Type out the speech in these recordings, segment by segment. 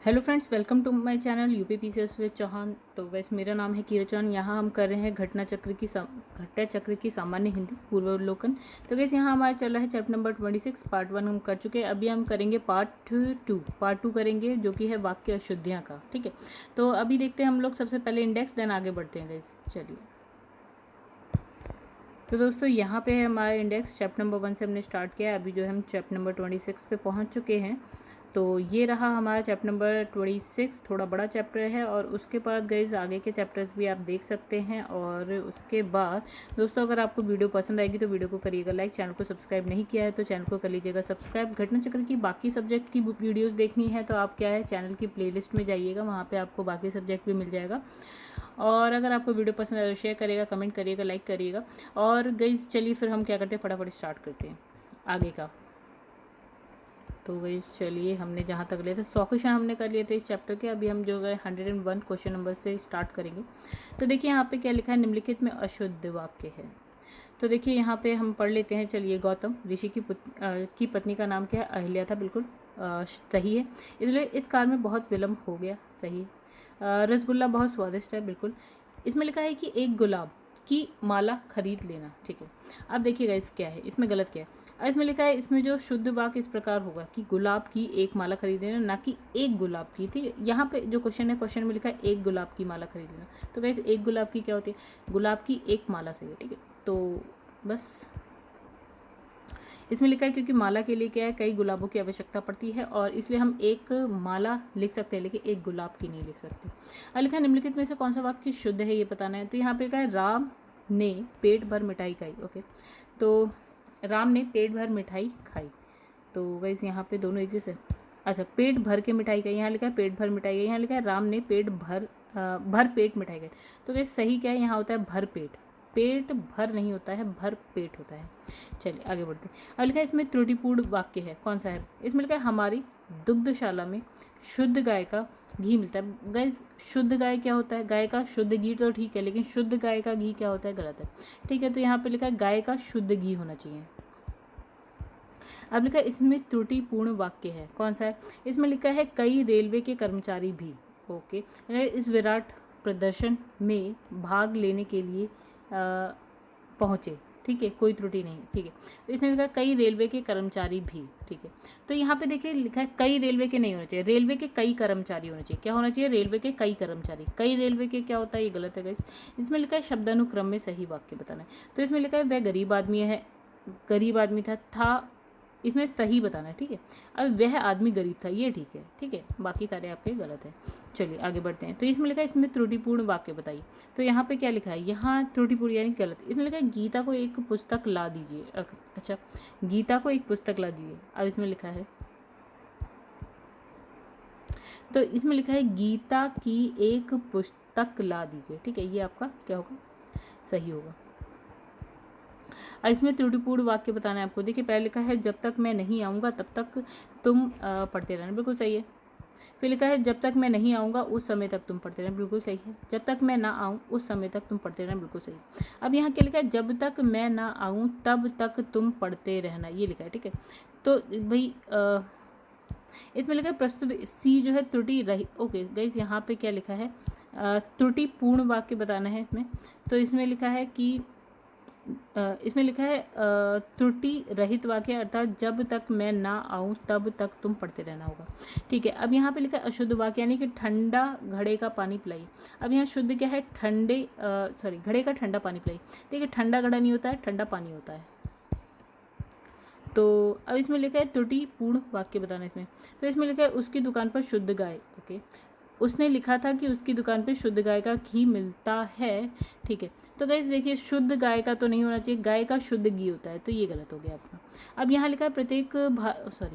Hello friends, welcome to my channel UP PCS with Chauhan. तो वैसे मेरा नाम है कीरचौन। यहाँ हम कर रहे हैं घटना चक्र की सामान्य हिंदी पूर्वावलोकन। तो वैसे यहाँ हमारा चल रहा है चैप्टर नंबर 26। पार्ट 1 हम कर चुके हैं। अभी हम करेंगे पार्ट टू करेंगे, जो कि है वाक्य अशुद्धियाँ का। ठीक है, तो अभी देखते हैं हम लोग सबसे पहले इंडेक्स, देन आगे बढ़ते हैं गाइस। चलिए, तो दोस्तों यहाँ पे है हमारा इंडेक्स। चैप्टर नंबर 1 से हमने स्टार्ट किया है। अभी जो है हम चैप्टर नंबर 26 पे पहुँच चुके हैं। तो ये रहा हमारा चैप्टर नंबर 26। थोड़ा बड़ा चैप्टर है, और उसके बाद गाइस आगे के चैप्टर्स भी आप देख सकते हैं। और उसके बाद दोस्तों, अगर आपको वीडियो पसंद आएगी तो वीडियो को करिएगा लाइक। चैनल को सब्सक्राइब नहीं किया है तो चैनल को कर लीजिएगा सब्सक्राइब। घटना चक्र की बाकी सब्जेक्ट की वीडियोज़ देखनी है तो आप क्या है, चैनल की प्लेलिस्ट में जाइएगा, वहाँ पर आपको बाकी सब्जेक्ट भी मिल जाएगा। और अगर आपको वीडियो पसंद आए तो शेयर करिएगा, कमेंट करिएगा, लाइक करिएगा। और गाइस चलिए फिर हम क्या करते हैं, फटाफट स्टार्ट करते हैं आगे का। तो वही चलिए, हमने जहाँ तक लिए थे 100 क्वेश्चन हमने कर लिए थे इस चैप्टर के। अभी हम जो है 101 क्वेश्चन नंबर से स्टार्ट करेंगे। तो देखिए यहाँ पे क्या लिखा है, निम्नलिखित में अशुद्ध वाक्य है। तो देखिए यहाँ पे हम पढ़ लेते हैं। चलिए, गौतम ऋषि की पत्नी का नाम क्या है, अहिल्या था। बिल्कुल सही है। इसलिए इस कार में बहुत विलम्ब हो गया। सही है। रसगुल्ला बहुत स्वादिष्ट है। बिल्कुल। इसमें लिखा है कि एक गुलाब की माला खरीद लेना। ठीक है, अब देखिएगा इस क्या है, इसमें गलत क्या है। अब इसमें लिखा है, इसमें जो शुद्ध वाक्य इस प्रकार होगा कि गुलाब की एक माला खरीद लेना, ना कि एक गुलाब की। ठीक है, यहाँ पे जो क्वेश्चन है, क्वेश्चन में लिखा है एक गुलाब की माला खरीद लेना। तो गाइस एक गुलाब की क्या होती है, गुलाब की एक माला सही है। ठीक है, तो बस इसमें लिखा है क्योंकि माला के लिए क्या है, कई गुलाबों की आवश्यकता पड़ती है, और इसलिए हम एक माला लिख सकते हैं, लेकिन एक गुलाब की नहीं लिख सकते। अब लिखा है निम्नलिखित में से कौन सा वाक्य शुद्ध है, ये बताना है। तो यहाँ पे लिखा है, राम ने पेट भर मिठाई खाई। ओके, तो राम ने पेट भर मिठाई खाई। तो वैसे यहाँ पे दोनों एक जैसे, अच्छा, पेट भर के मिठाई खाई, यहाँ लिखा है पेट भर मिठाई खाई, यहाँ लिखा है राम ने भर पेट मिठाई खाई। तो वैसे सही क्या है, यहाँ होता है भर पेट। पेट भर नहीं होता है, भर पेट होता है। चलिए आगे बढ़ते हैं। अब लिखा है इसमें त्रुटिपूर्ण वाक्य है, कौन सा है। इसमें लिखा है, हमारी दुग्धशाला में शुद्ध गाय का घी मिलता है। गाइस शुद्ध गाय क्या होता है, गाय का शुद्ध घी तो ठीक है, लेकिन शुद्ध गाय का घी क्या होता है, गलत है। ठीक है, तो यहाँ पे लिखा है गाय का शुद्ध घी होना चाहिए। अब लिखा है इसमें त्रुटिपूर्ण वाक्य है, कौन सा है। इसमें लिखा है कई रेलवे के कर्मचारी भी। ओके, इस विराट प्रदर्शन में भाग लेने के लिए पहुँचे। ठीक है, कोई त्रुटि नहीं। ठीक है, तो इसमें लिखा है कई रेलवे के कर्मचारी भी। ठीक है, तो यहाँ पे देखिए लिखा है कई रेलवे के नहीं होना चाहिए, रेलवे के कई कर्मचारी होना चाहिए। क्या होना चाहिए, रेलवे के कई कर्मचारी। कई रेलवे के क्या होता है, ये गलत है गाइस। इसमें लिखा है शब्दानुक्रम में सही वाक्य बताना है। तो इसमें लिखा है वह गरीब आदमी है, गरीब आदमी था, इसमें सही बताना है। ठीक है, अब वह आदमी गरीब था, ये ठीक है। ठीक है, बाकी सारे आपके गलत हैं। चलिए आगे बढ़ते हैं। तो इसमें लिखा है इसमें त्रुटिपूर्ण वाक्य बताइए। तो यहाँ पे क्या लिखा है, यहाँ त्रुटिपूर्ण यानी गलत। इसमें लिखा है गीता को एक पुस्तक ला दीजिए। अच्छा, गीता को एक पुस्तक ला दीजिए। अब इसमें लिखा है, तो इसमें लिखा है गीता की एक पुस्तक ला दीजिए। ठीक है, ये आपका क्या होगा, सही होगा। इसमें त्रुटिपूर्ण वाक्य बताना है आपको। देखिए पहले लिखा है जब तक मैं नहीं आऊँगा तब तक तुम पढ़ते रहना। बिल्कुल सही है। फिर लिखा है जब तक मैं नहीं आऊँगा उस समय तक तुम पढ़ते रहना। बिल्कुल सही है। जब तक मैं ना आऊँ उस समय तक तुम पढ़ते रहना। बिल्कुल सही। अब यहाँ क्या लिखा है, जब तक मैं ना आऊँ तब तक तुम पढ़ते रहना, ये लिखा है। ठीक है, तो भाई इसमें लिखा है प्रस्तुत सी जो है त्रुटि रही। ओके गाइस, यहाँ पे क्या लिखा है, त्रुटिपूर्ण वाक्य बताना है इसमें। तो इसमें लिखा है कि इसमें लिखा है त्रुटि रहित वाक्य, अर्थात जब तक मैं ना आऊँ तब तक तुम पढ़ते रहना होगा। ठीक है, अब यहाँ पे लिखा है अशुद्ध वाक्य, यानी कि ठंडा घड़े का पानी पिलाइए। अब यहाँ शुद्ध क्या है, घड़े का ठंडा पानी पिलाइए। देखिए ठंडा घड़ा नहीं होता है, ठंडा पानी होता है। तो अब इसमें लिखा है त्रुटिपूर्ण वाक्य बताना इसमें। तो इसमें लिखा है उसकी दुकान पर शुद्ध गाय। ओके, उसने लिखा था कि उसकी दुकान पे शुद्ध गाय का घी मिलता है। ठीक है, तो गाइस देखिए शुद्ध गाय का तो नहीं होना चाहिए, गाय का शुद्ध घी होता है, तो ये गलत हो गया आपका। अब यहाँ लिखा है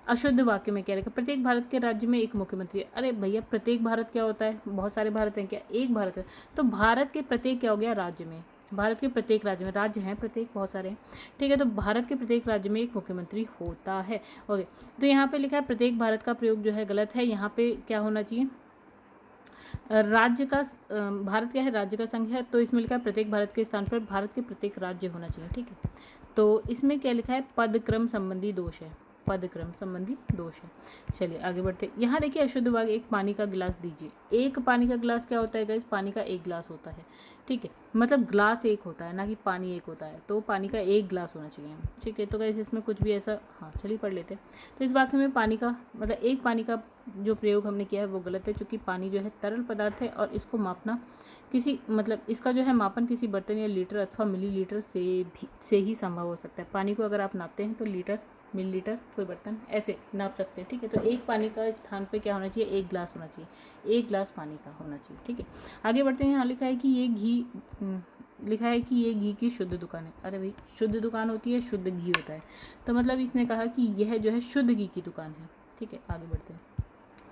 अशुद्ध वाक्य में क्या लिखा, प्रत्येक भारत के राज्य में एक मुख्यमंत्री है। अरे भैया प्रत्येक भारत क्या होता है, बहुत सारे भारत हैं क्या, एक भारत है। तो भारत के प्रत्येक क्या हो गया, राज्य में। भारत के प्रत्येक राज्य में, राज्य हैं प्रत्येक, बहुत सारे हैं। ठीक है, तो भारत के प्रत्येक राज्य में एक मुख्यमंत्री होता है। ओके, तो यहाँ पे लिखा है प्रत्येक भारत का प्रयोग जो है गलत है। यहाँ पे क्या होना चाहिए, राज्य का भारत क्या है, राज्य का संघ है। तो इसमें लिखा है प्रत्येक भारत के स्थान पर भारत के प्रत्येक राज्य होना चाहिए। ठीक है, तो इसमें क्या लिखा है, पद क्रम संबंधी दोष है। पदक्रम संबंधी दोष है। चलिए आगे बढ़ते हैं। यहाँ देखिए अशुद्ध वाक्य, एक पानी का गिलास दीजिए। एक पानी का गिलास क्या होता है गाइस? पानी का एक गिलास होता है, ठीक है, मतलब ग्लास एक होता है ना कि पानी एक होता है, तो पानी का एक गिलास होना चाहिए, ठीक है। तो गाइस इसमें कुछ भी ऐसा, हाँ चलिए पढ़ लेते हैं। तो इस वाक्य में पानी का मतलब एक पानी का जो प्रयोग हमने किया है वो गलत है, क्योंकि पानी जो है तरल पदार्थ है और इसको मापना किसी मतलब इसका जो है मापन किसी बर्तन या लीटर अथवा मिलीलीटर से ही संभव हो सकता है। पानी को अगर आप नापते हैं तो लीटर, मिलीलीटर, कोई बर्तन ऐसे नाप सकते हैं, ठीक है। तो एक पानी का स्थान पे क्या होना चाहिए? एक गिलास होना चाहिए, एक गिलास पानी का होना चाहिए, ठीक है। आगे बढ़ते हैं। यहाँ लिखा है कि ये घी की शुद्ध दुकान है। अरे भाई, शुद्ध दुकान होती है, शुद्ध घी होता है, तो मतलब इसने कहा कि यह जो है शुद्ध घी की दुकान है, ठीक है। आगे बढ़ते हैं।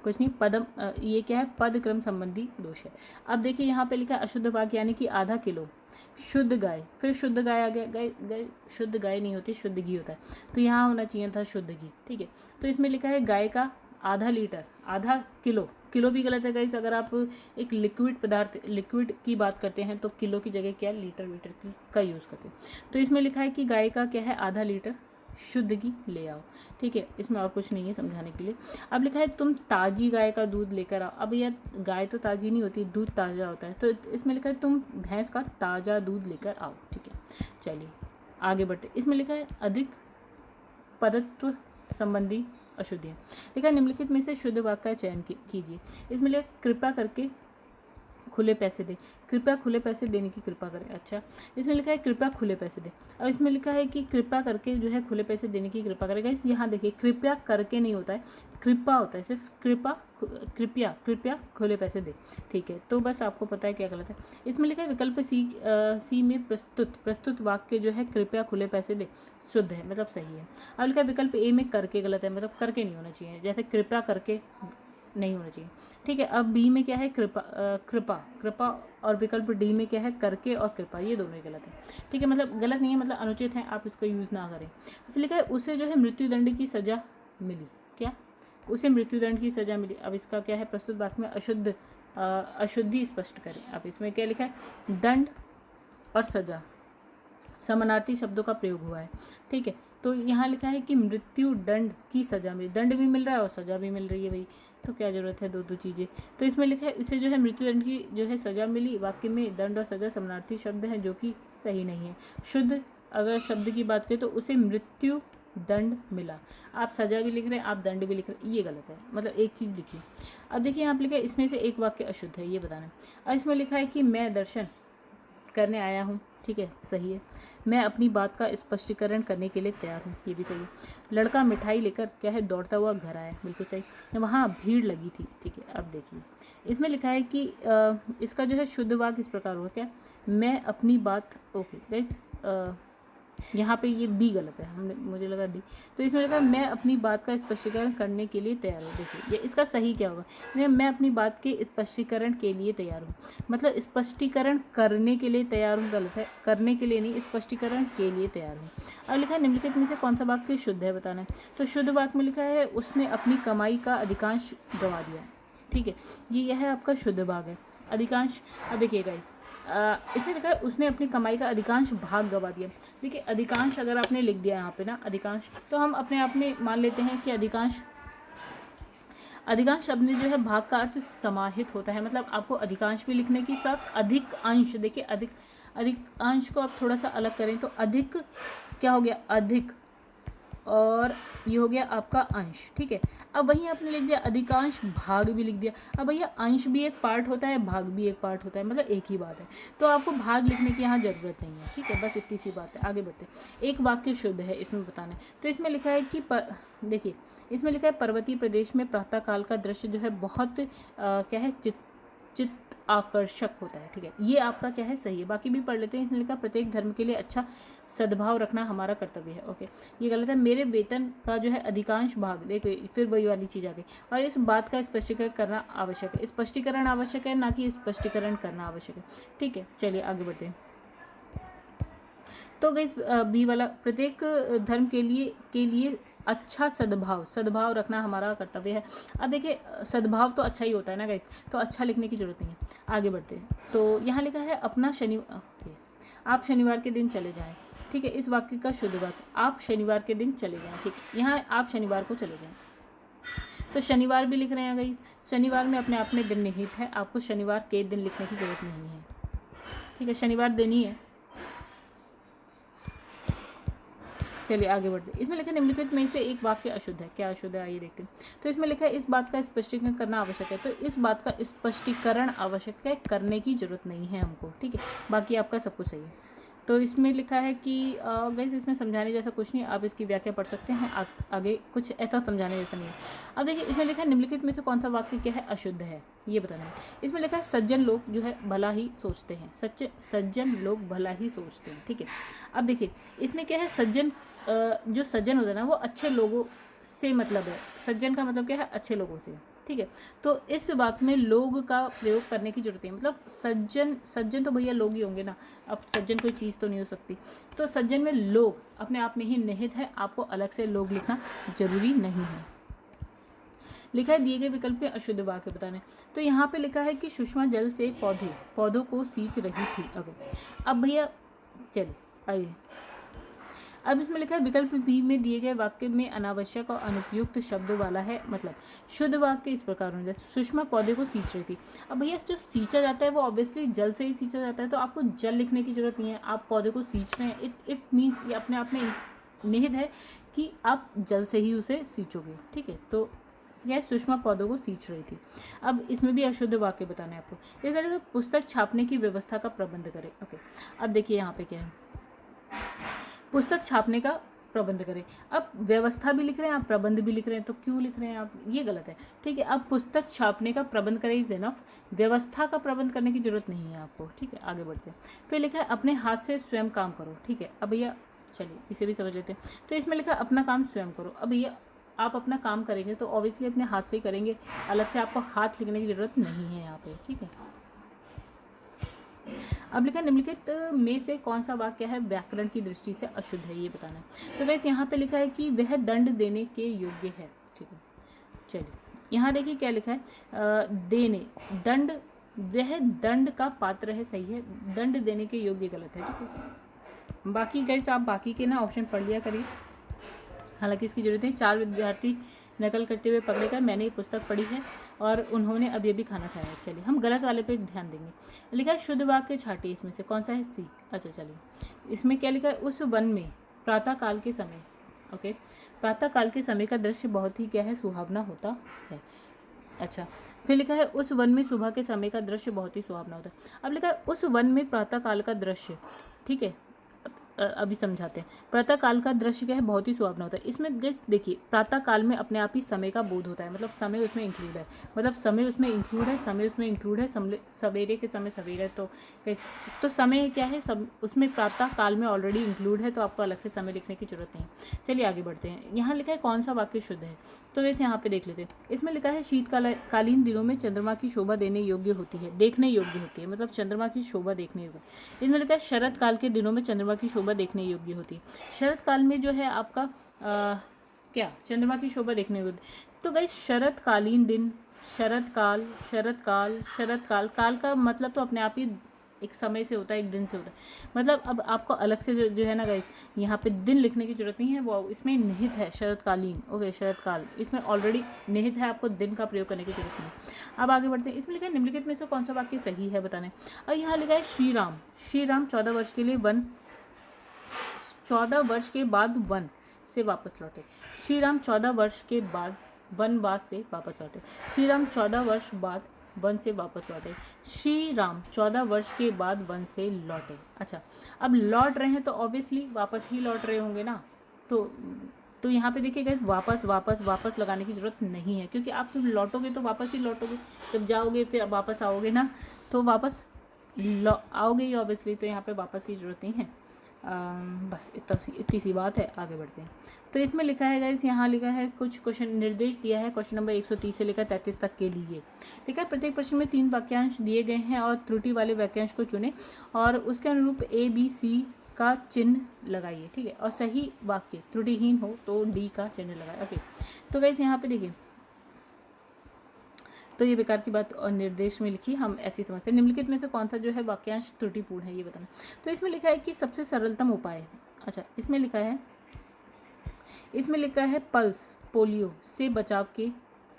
कुछ नहीं, पदम ये क्या है? पद क्रम संबंधी दोष है। अब देखिए यहाँ पे लिखा है अशुद्ध वाक्य, यानी कि आधा किलो शुद्ध गाय, फिर शुद्ध गाय आ गया, गाय शुद्ध गाय नहीं होती, शुद्ध घी होता है, तो यहाँ होना चाहिए था शुद्ध घी, ठीक है। तो इसमें लिखा है गाय का आधा लीटर, आधा किलो, किलो भी गलत है गाइस। अगर आप एक लिक्विड पदार्थ, लिक्विड की बात करते हैं तो किलो की जगह क्या लीटर वीटर की का यूज़ करते हैं। तो इसमें लिखा है कि गाय का क्या है? आधा लीटर शुद्ध घी ले आओ, ठीक है। इसमें और कुछ नहीं है समझाने के लिए। अब लिखा है तुम ताजी गाय का दूध लेकर आओ। अब यह गाय तो ताजी नहीं होती, दूध ताज़ा होता है, तो इसमें लिखा है तुम भैंस का ताज़ा दूध लेकर आओ, ठीक है। चलिए आगे बढ़ते। इसमें लिखा है अधिक पदत्व संबंधी अशुद्धियाँ। लिखा है निम्नलिखित में से शुद्ध वाक्य का चयन कीजिए। इसमें लिखा कृपया करके खुले पैसे दे, कृपया खुले पैसे देने की कृपा करें। अच्छा, इसमें लिखा है कृपया खुले पैसे दे। अब इसमें लिखा है कि कृपया करके जो है खुले पैसे देने की कृपा करेगा। इस यहाँ देखिए कृपया करके नहीं होता है, कृपा होता है, सिर्फ कृपया कृपया खुले पैसे दे, ठीक है। तो बस आपको पता है क्या गलत है। इसमें लिखा है विकल्प सी में प्रस्तुत वाक्य जो है कृपया खुले पैसे दे शुद्ध है, मतलब सही है। अब लिखा है विकल्प ए में करके गलत है, मतलब करके नहीं होना चाहिए, जैसे कृपया करके नहीं होना चाहिए, ठीक है। अब बी में क्या है? कृपा और विकल्प डी में क्या है? करके और कृपा, ये दोनों ही गलत है, ठीक है। मतलब गलत नहीं है, मतलब अनुचित है, आप इसको यूज़ ना करें। फिर लिखा है उसे जो है मृत्युदंड की सज़ा मिली। क्या? उसे मृत्युदंड की सज़ा मिली। अब इसका क्या है? प्रस्तुत वाक्य में अशुद्धि स्पष्ट करें। अब इसमें क्या लिखा है? दंड और सज़ा समानार्थी शब्दों का प्रयोग हुआ है, ठीक है। तो यहाँ लिखा है कि मृत्यु दंड की सज़ा मिली, दंड भी मिल रहा है और सज़ा भी मिल रही है भाई, तो क्या ज़रूरत है दो चीज़ें। तो इसमें लिखा है इसे जो है मृत्युदंड की जो है सज़ा मिली। वाक्य में दंड और सज़ा समानार्थी शब्द हैं, जो कि सही नहीं है। शुद्ध अगर शब्द की बात करें तो उसे मृत्यु दंड मिला। आप सज़ा भी लिख रहे हैं, आप दंड भी लिख रहे हैं, ये गलत है, मतलब एक चीज़ लिखिए। अब देखिए यहाँ पर लिखा है इसमें से एक वाक्य अशुद्ध है, ये बताना है। अब इसमें लिखा है कि मैं दर्शन करने आया हूँ, ठीक है, सही है। मैं अपनी बात का स्पष्टीकरण करने के लिए तैयार हूँ, ये भी सही है। लड़का मिठाई लेकर क्या है? दौड़ता हुआ घर आया, बिल्कुल सही। वहाँ भीड़ लगी थी, ठीक है। अब देखिए इसमें लिखा है कि इसका जो है शुद्ध वाक्य इस प्रकार होगा, क्या? मैं अपनी बात, ओके गाइस, यहाँ पे ये बी गलत है, हमने मुझे लगा डी। तो इसमें लगा मैं अपनी बात का स्पष्टीकरण करने के लिए तैयार हूँ। देखिए ये इसका सही क्या होगा? मैं अपनी बात के स्पष्टीकरण के लिए तैयार हूँ, मतलब स्पष्टीकरण करने के लिए तैयार हूँ गलत है, करने के लिए नहीं, स्पष्टीकरण के लिए तैयार हूँ। अब लिखा है निम्नलिखित में से कौन सा वाक्य शुद्ध है, बताना है। तो शुद्ध वाक्य में लिखा है उसने अपनी कमाई का अधिकांश गंवा दिया, ठीक है। ये है आपका शुद्ध भाग है, अधिकांश। अब देखिए गाइस इसमें लिखा है उसने अपनी कमाई का अधिकांश भाग गंवा दिया। देखिए अधिकांश अगर आपने लिख दिया यहाँ पे ना अधिकांश, तो हम अपने आप में मान लेते हैं कि अधिकांश शब्द में जो है भाग का अर्थ समाहित होता है, मतलब आपको अधिकांश भी लिखने के साथ अधिक अंश, देखिए अधिक अंश को आप थोड़ा सा अलग करें तो अधिक क्या हो गया? अधिक, और ये हो गया आपका अंश, ठीक है। अब वहीं आपने लिख दिया अधिकांश, भाग भी लिख दिया। अब भैया अंश भी एक पार्ट होता है, भाग भी एक पार्ट होता है, मतलब एक ही बात है, तो आपको भाग लिखने की यहाँ ज़रूरत नहीं है, ठीक है। बस इतनी सी बात है। आगे बढ़ते एक वाक्य शुद्ध है इसमें बताना है। तो इसमें लिखा है कि देखिए इसमें लिखा है पर्वतीय प्रदेश में प्रातःकाल का दृश्य जो है बहुत क्या है? चित्त आकर्षक होता है, ठीक है। ये आपका क्या है? सही है। बाकी भी पढ़ लेते हैं। इसमें लिखा प्रत्येक धर्म के लिए अच्छा सद्भाव रखना हमारा कर्तव्य है, ओके, ये गलत है। मेरे वेतन का जो है अधिकांश भाग, देखो फिर वही वाली चीज़ आ गई, और इस बात का स्पष्टीकरण करना आवश्यक है। स्पष्टीकरण आवश्यक है, ना कि स्पष्टीकरण करना आवश्यक है, ठीक है। चलिए आगे बढ़ते हैं। तो गाइस बी वाला प्रत्येक धर्म के लिए अच्छा सद्भाव रखना हमारा कर्तव्य है। अब देखिए सद्भाव तो अच्छा ही होता है ना गाइस, तो अच्छा लिखने की जरूरत नहीं है। आगे बढ़ते हैं। तो यहाँ लिखा है अपना आप शनिवार के दिन चले जाएं। ठीक है। इस वाक्य का शुद्ध वाक्य, आप शनिवार के दिन चले जाएं। ठीक है, यहाँ आप शनिवार को चले जाएं, तो शनिवार भी लिख रहे हैं गई। शनिवार में अपने आप में दिन निहित है, आपको शनिवार के दिन लिखने की जरूरत नहीं है। ठीक है, शनिवार दिन ही है। चलिए आगे बढ़ते हैं। इसमें लिखा निम्नलिखित में से एक वाक्य अशुद्ध है। क्या अशुद्ध है आइए देखते हैं। तो इसमें लिखा है इस बात का स्पष्टीकरण करना आवश्यक है। तो इस बात का स्पष्टीकरण आवश्यक है, करने की जरूरत नहीं है हमको। ठीक है, बाकी आपका सब कुछ सही है। तो इसमें लिखा है कि वैसे इसमें समझाने जैसा कुछ नहीं, आप इसकी व्याख्या पढ़ सकते हैं। आगे कुछ ऐसा समझाने जैसा नहीं है। अब देखिए इसमें लिखा है निम्नलिखित में से कौन सा वाक्य क्या है अशुद्ध है, ये बताना है। इसमें लिखा है सज्जन लोग जो है भला ही सोचते हैं। सज्जन लोग भला ही सोचते हैं। ठीक है, अब देखिए इसमें क्या है, सज्जन जो सज्जन होता है ना वो अच्छे लोगों से मतलब है। सज्जन का मतलब क्या है, अच्छे लोगों से। ठीक है, तो इस वाक्य में लोग का प्रयोग करने की जरूरत है। मतलब सज्जन तो भैया लोग ही होंगे ना, अब सज्जन कोई चीज़ तो नहीं हो सकती। तो सज्जन में लोग अपने आप में ही निहित है, आपको अलग से लोग लिखना जरूरी नहीं है। लिखा है दिए गए विकल्प में अशुद्ध वाक्य बताने। तो यहाँ पे लिखा है कि सुषमा जल से पौधों को सींच रही थी। अगर अब भैया चलिए आइए, अब इसमें लिखा है विकल्प बी में दिए गए वाक्य में अनावश्यक और अनुपयुक्त शब्द वाला है। मतलब शुद्ध वाक्य इस प्रकार होना चाहिए, सुषमा पौधे को सींच रही थी। अब भैया जो सींचा जाता है वो ऑब्वियसली जल से ही सींचा जाता है, तो आपको जल लिखने की जरूरत नहीं है। आप पौधे को सींच रहे हैं, इट मीन्स ये अपने आप में निहित है कि आप जल से ही उसे सींचोगे। ठीक है, तो यह सुषमा पौधों को सींच रही थी। अब इसमें भी अशुद्ध वाक्य बताना है आपको। इस तरह से पुस्तक छापने की व्यवस्था का प्रबंध करें। ओके, अब देखिए यहाँ पे क्या है, पुस्तक छापने का प्रबंध करें। अब व्यवस्था भी लिख रहे हैं आप, प्रबंध भी लिख रहे हैं, तो क्यों लिख रहे हैं आप, ये गलत है। ठीक है, अब पुस्तक छापने का प्रबंध करें इज इनफ, व्यवस्था का प्रबंध करने की जरूरत नहीं है आपको। ठीक है, आगे बढ़ते हैं। फिर लिखा है अपने हाथ से स्वयं काम करो। ठीक है, अब भैया चलिए इसे भी समझ लेते हैं। तो इसमें लिखा है अपना काम स्वयं करो। अब भैया आप अपना काम करेंगे तो ऑब्वियसली अपने हाथ से ही करेंगे, अलग से आपको हाथ लिखने की जरूरत नहीं है यहाँ पे। ठीक है, अब लिखा निम्नलिखित में से कौन सा वाक्य है व्याकरण की दृष्टि से अशुद्ध है, ये बताना है। तो वैसे यहाँ पे लिखा है कि वह दंड देने के योग्य है। ठीक है, चलिए यहाँ देखिए क्या लिखा है, देने दंड, वह दंड का पात्र है, सही है। दंड देने के योग्य गलत है। ठीक है, बाकी गाइस आप बाकी के ना ऑप्शन पढ़ लिया करिए, हालांकि इसकी जरूरत है। 4 विद्यार्थी नकल करते हुए पकड़े गए, मैंने ये पुस्तक पढ़ी है और उन्होंने अभी अभी खाना खाया है। चलिए हम गलत वाले पे ध्यान देंगे। लिखा है शुद्ध वाक्य छाटिए, इसमें से कौन सा है, सी। अच्छा चलिए इसमें क्या लिखा है, उस वन में प्रातःकाल के समय, ओके, प्रातःकाल के समय का दृश्य बहुत ही क्या है, सुहावना होता है। अच्छा, फिर लिखा है उस वन में सुबह के समय का दृश्य बहुत ही सुहावना होता है। अब लिखा है उस वन में प्रातःकाल का दृश्य। ठीक है, अभी समझाते हैं। प्रातःकाल का दृश्य क्या है, बहुत ही सुहावना होता है। इसमें गैस देखिए प्रातःकाल में अपने आप ही समय का बोध होता है, मतलब समय उसमें इंक्लूड है, मतलब समय उसमें इंक्लूड है, समय उसमें इंक्लूड है, सवेरे के समय सवेरे, तो समय क्या है, सब उसमें प्रातःकाल में ऑलरेडी इंक्लूड है, तो आपको अलग से समय लिखने की जरूरत नहीं। चलिए आगे बढ़ते हैं। यहाँ लिखा है कौन सा वाक्य शुद्ध है, तो वैसे यहाँ पे देख लेते हैं। इसमें लिखा है शीतकालीन दिनों में चंद्रमा की शोभा देने योग्य होती है, देखने योग्य होती है, मतलब चंद्रमा की शोभा देखने योग्य। इसमें लिखा है शरद काल के दिनों में चंद्रमा की शोभा देखने योग्य होती है। शरद काल में जो है आपका क्या चंद्रमा की शोभा देखने योग्य। तो गाइस शरदकालीन दिन, शरद काल, काल का मतलब तो अपने आप ही एक समय से होता है, एक दिन से होता है। मतलब अब आपको अलग से जो है ना गाइस, यहाँ पे दिन लिखने की जरूरत नहीं है, वो इसमें निहित है शरदकालीन। ओके, शरदकाल इसमें ऑलरेडी निहित है, आपको दिन का प्रयोग करने की जरूरत नहीं। अब आगे बढ़ते हैं। इसमें लिखा है निम्नलिखित में से कौन सा वाक्य सही है बताने। और यहाँ लिखा है श्री राम 14 वर्ष के लिए 14 वर्ष के बाद वन से वापस लौटे। श्री राम 14 वर्ष के बाद वनवास से वापस लौटे। श्री राम 14 वर्ष बाद वन से वापस लौटे। श्री राम 14 वर्ष के बाद वन से लौटे। अच्छा, अब लौट रहे हैं तो ऑब्वियसली वापस ही लौट रहे होंगे ना, तो यहाँ पे देखिए गाइस वापस लगाने की ज़रूरत नहीं है, क्योंकि आप जब लौटोगे तो वापस ही लौटोगे, जब जाओगे फिर वापस आओगे ना, तो वापस आओगे ही ऑब्वियसली, तो यहाँ पे वापस की ज़रूरत नहीं है। बस इतनी सी बात है, आगे बढ़ते हैं। तो इसमें लिखा है गाइस, यहाँ लिखा है कुछ क्वेश्चन निर्देश दिया है, क्वेश्चन नंबर 130 से लेकर 33 तक के लिए लिखा है। प्रत्येक प्रश्न में 3 वाक्यांश दिए गए हैं और त्रुटि वाले वाक्यांश को चुनें और उसके अनुरूप ABC का चिन्ह लगाइए। ठीक है, और सही वाक्य त्रुटिहीन हो तो D का चिन्ह लगाए। ओके, तो गाइस यहाँ पे देखिए, तो ये बेकार की बात और निर्देश में लिखी, हम ऐसी समझते हैं। निम्नलिखित में से कौन सा जो है वाक्यांश त्रुटिपूर्ण है, ये बताना। तो इसमें लिखा है कि सबसे सरलतम उपाय, अच्छा, इसमें लिखा है पल्स पोलियो से बचाव के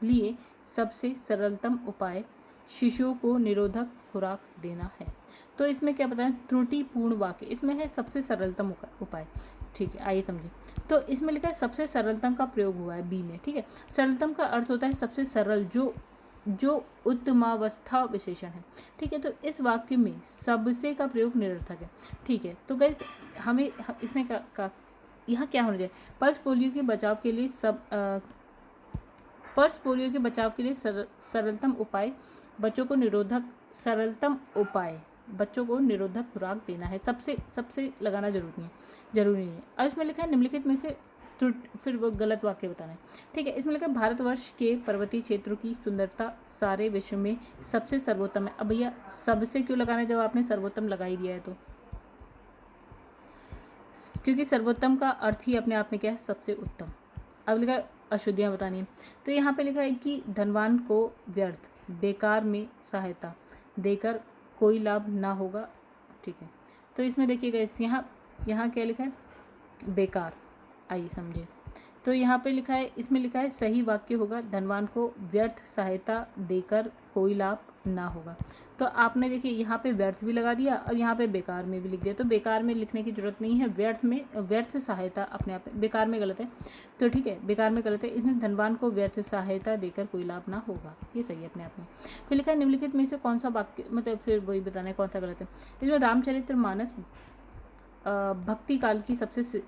लिए सबसे सरलतम उपाय शिशुओं को निरोधक खुराक देना है। तो इसमें क्या बताएं, त्रुटिपूर्ण वाक्य इसमें है सबसे सरलतम उपाय। ठीक है, आइए समझिए। तो इसमें लिखा है सबसे सरलतम का प्रयोग हुआ है बी में। ठीक है, सरलतम का अर्थ होता है सबसे सरल, जो उत्तमावस्था विशेषण है। ठीक है, तो इस वाक्य में सबसे का प्रयोग निरर्थक है। ठीक है, तो गाइस हमें इसमें यहाँ क्या होना चाहिए, पल्स पोलियो के बचाव के लिए सरलतम उपाय बच्चों को निरोधक खुराक देना है। सबसे लगाना जरूरी नहीं है। अब इसमें लिखा है निम्नलिखित में से फिर वो गलत वाक्य बताना है। ठीक है, इसमें लिखा है भारतवर्ष के पर्वतीय क्षेत्रों की सुंदरता सारे विश्व में सबसे सर्वोत्तम है। अब भैया सबसे क्यों लगाना है जब आपने सर्वोत्तम लगा ही दिया है तो, क्योंकि सर्वोत्तम का अर्थ ही अपने आप में क्या है, सबसे उत्तम। अब लिखा है अशुद्धियाँ बतानी है। तो यहाँ पे लिखा है कि धनवान को व्यर्थ बेकार में सहायता देकर कोई लाभ ना होगा। ठीक है, तो इसमें देखिएगा यहाँ क्या लिखा है, बेकार। आइए समझिए। तो यहाँ पे लिखा है, इसमें लिखा है सही वाक्य होगा धनवान को व्यर्थ सहायता देकर कोई लाभ ना होगा। तो आपने देखिए यहाँ पे व्यर्थ भी लगा दिया और यहाँ पे बेकार में भी लिख दिया। तो बेकार में लिखने की जरूरत नहीं है, व्यर्थ सहायता अपने आप बेकार में गलत है। तो ठीक है, बेकार में गलत है। इसमें धनवान को व्यर्थ सहायता देकर कोई लाभ ना होगा, ये सही है अपने आप में। फिर लिखा है निम्नलिखित में से कौन सा वाक्य, मतलब फिर वही बताना है कौन सा गलत है। इसमें रामचरितमानस भक्ति काल की सबसे,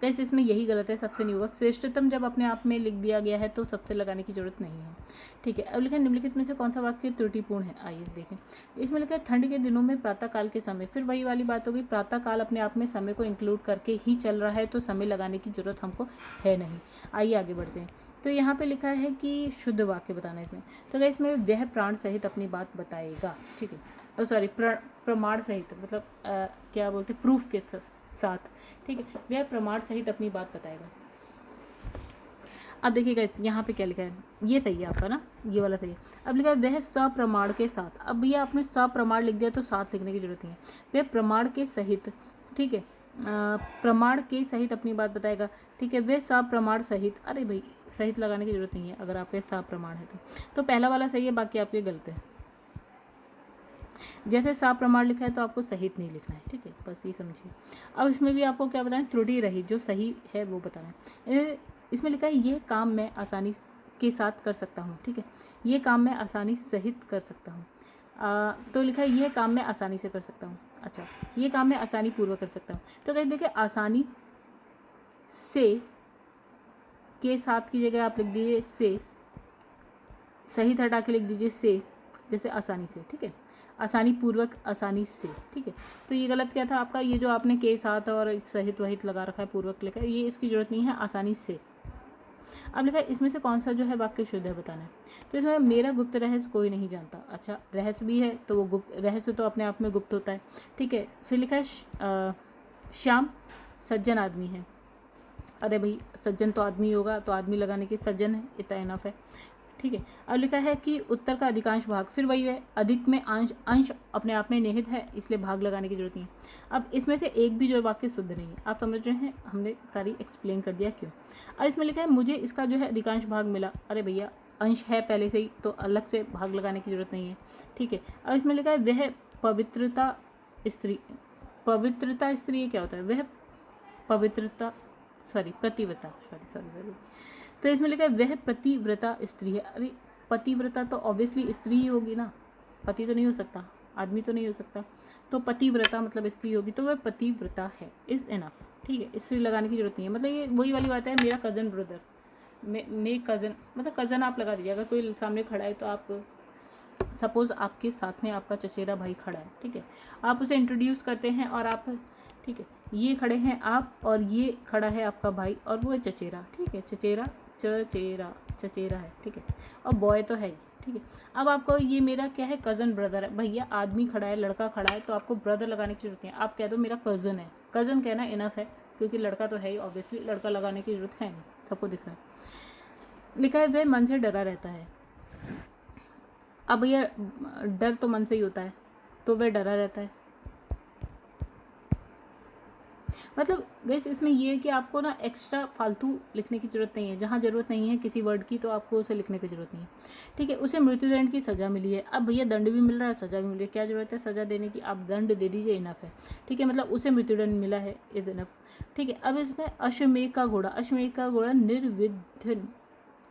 कैसे इसमें यही गलत है, सबसे नहीं होगा। श्रेष्ठतम जब अपने आप में लिख दिया गया है तो सबसे लगाने की जरूरत नहीं है। ठीक है, अब लिखा है निम्नलिखित में से कौन सा वाक्य त्रुटिपूर्ण है। आइए देखें। इसमें लिखा है ठंड के दिनों में प्रातःकाल के समय, फिर वही वाली बात हो गई, प्रातःकाल अपने आप में समय को इंक्लूड करके ही चल रहा है तो समय लगाने की जरूरत हमको है नहीं। आइए आगे बढ़ते हैं। तो यहाँ पे लिखा है कि शुद्ध वाक्य बताना है इसमें। तो क्या इसमें वह प्राण सहित अपनी बात बताएगा। ठीक है, सॉरी प्रमाण सहित, मतलब क्या बोलते, प्रूफ के साथ। ठीक है, वह प्रमाण सहित अपनी बात बताएगा। अब देखिएगा यहाँ पे क्या लिखा है, ये सही है आपका ना, ये वाला सही है। अब लिखा है वह सप्रमाण के साथ। अब भैया आपने सप्रमाण लिख दिया तो साथ लिखने की जरूरत नहीं है, वह प्रमाण के सहित। ठीक है, प्रमाण के सहित अपनी बात बताएगा। ठीक है, वह सप्रमाण सहित, अरे भाई सहित लगाने की जरूरत नहीं है अगर आपके सप्रमाण है तो पहला वाला सही है, बाकी आपके गलत है। जैसे सप्रमाण लिखा है तो आपको सहित नहीं लिखना है। ठीक है, बस ये समझिए। अब इसमें भी आपको क्या बताएं, त्रुटि रही, जो सही है वो बताना है। इसमें लिखा है ये काम मैं आसानी के साथ कर सकता हूँ। ठीक है, ये काम मैं आसानी सहित कर सकता हूँ। तो लिखा है ये काम मैं आसानी से कर सकता हूँ। अच्छा, ये काम मैं आसानी पूर्वक कर सकता हूँ। तो कहीं देखिए आसानी से के साथ की जगह आप लिख दीजिए से, सहित हटा के लिख दीजिए से, जैसे आसानी से। ठीक है, आसानी पूर्वक, आसानी से। ठीक है, तो ये गलत क्या था आपका, ये जो आपने के साथ और सहित वहित लगा रखा है, पूर्वक लिखा है, ये इसकी जरूरत नहीं है, आसानी से। अब लिखा है इसमें से कौन सा जो है वाक्य शुद्ध है बताना है। तो इसमें मेरा गुप्त रहस्य कोई नहीं जानता। अच्छा, रहस्य भी है तो वो गुप्त रहस्य तो अपने आप में गुप्त होता है। ठीक है, फिर लिखा है श्याम सज्जन आदमी है। अरे भाई सज्जन तो आदमी होगा, तो आदमी लगाने के सज्जन है, इतना इनफ है। ठीक है, अब लिखा है कि उत्तर का अधिकांश भाग, फिर वही है, अधिक में अंश अपने आप में निहित है, इसलिए भाग लगाने की जरूरत नहीं है। अब इसमें से एक भी जो वाक्य शुद्ध नहीं है, आप समझ रहे हैं, हमने सारी एक्सप्लेन कर दिया क्यों। अब इसमें लिखा है मुझे इसका जो है अधिकांश भाग मिला। अरे भैया अंश है पहले से ही, तो अलग से भाग लगाने की जरूरत नहीं है। ठीक है, अब इसमें लिखा है वह पवित्रता स्त्री क्या होता है, वह प्रतिव्रता, सॉरी। तो इसमें लिखा है वह प्रतिव्रता स्त्री है। अरे पतिव्रता तो ऑब्वियसली स्त्री ही होगी ना, पति तो नहीं हो सकता, आदमी तो नहीं हो सकता, तो पतिव्रता मतलब स्त्री होगी, तो वह पतिव्रता है, इज इनफ। ठीक है, स्त्री लगाने की जरूरत नहीं है। मतलब ये वही वाली बात है, मेरा कज़न ब्रदर, मे कज़न, मतलब कज़न आप लगा दीजिए। अगर कोई सामने खड़ा है तो आप सपोज़ आपके साथ में आपका चचेरा भाई खड़ा है। ठीक है, आप उसे इंट्रोड्यूस करते हैं और आप, ठीक है, ये खड़े हैं आप और ये खड़ा है आपका भाई और वो है चचेरा। ठीक है, चचेरा है। ठीक है, और बॉय तो है ही। ठीक है, अब आपको ये मेरा क्या है, कज़न ब्रदर है। भैया आदमी खड़ा है, लड़का खड़ा है, तो आपको ब्रदर लगाने की जरूरत नहीं है, आप कह दो मेरा कज़न है। कज़न कहना इनफ है, क्योंकि लड़का तो है ही, ऑब्वियसली लड़का लगाने की जरूरत है नहीं, सबको दिख रहा है। लिखा है वह मन से डरा रहता है। अब भैया डर तो मन से ही होता है, तो वह डरा रहता है। मतलब गाइस इसमें ये है कि आपको ना एक्स्ट्रा फालतू लिखने की ज़रूरत नहीं है, जहाँ ज़रूरत नहीं है किसी वर्ड की तो आपको उसे लिखने की ज़रूरत नहीं है, ठीक है। उसे मृत्युदंड की सज़ा मिली है, अब भैया दंड भी मिल रहा है, सज़ा भी मिल रही है, क्या ज़रूरत है सज़ा देने की, आप दंड दे दीजिए, इनफ है, ठीक है। मतलब उसे मृत्युदंड मिला है, इनफ, ठीक है। अब इसमें अश्वमेध का घोड़ा, अश्वमेध का घोड़ा निर्विघ्न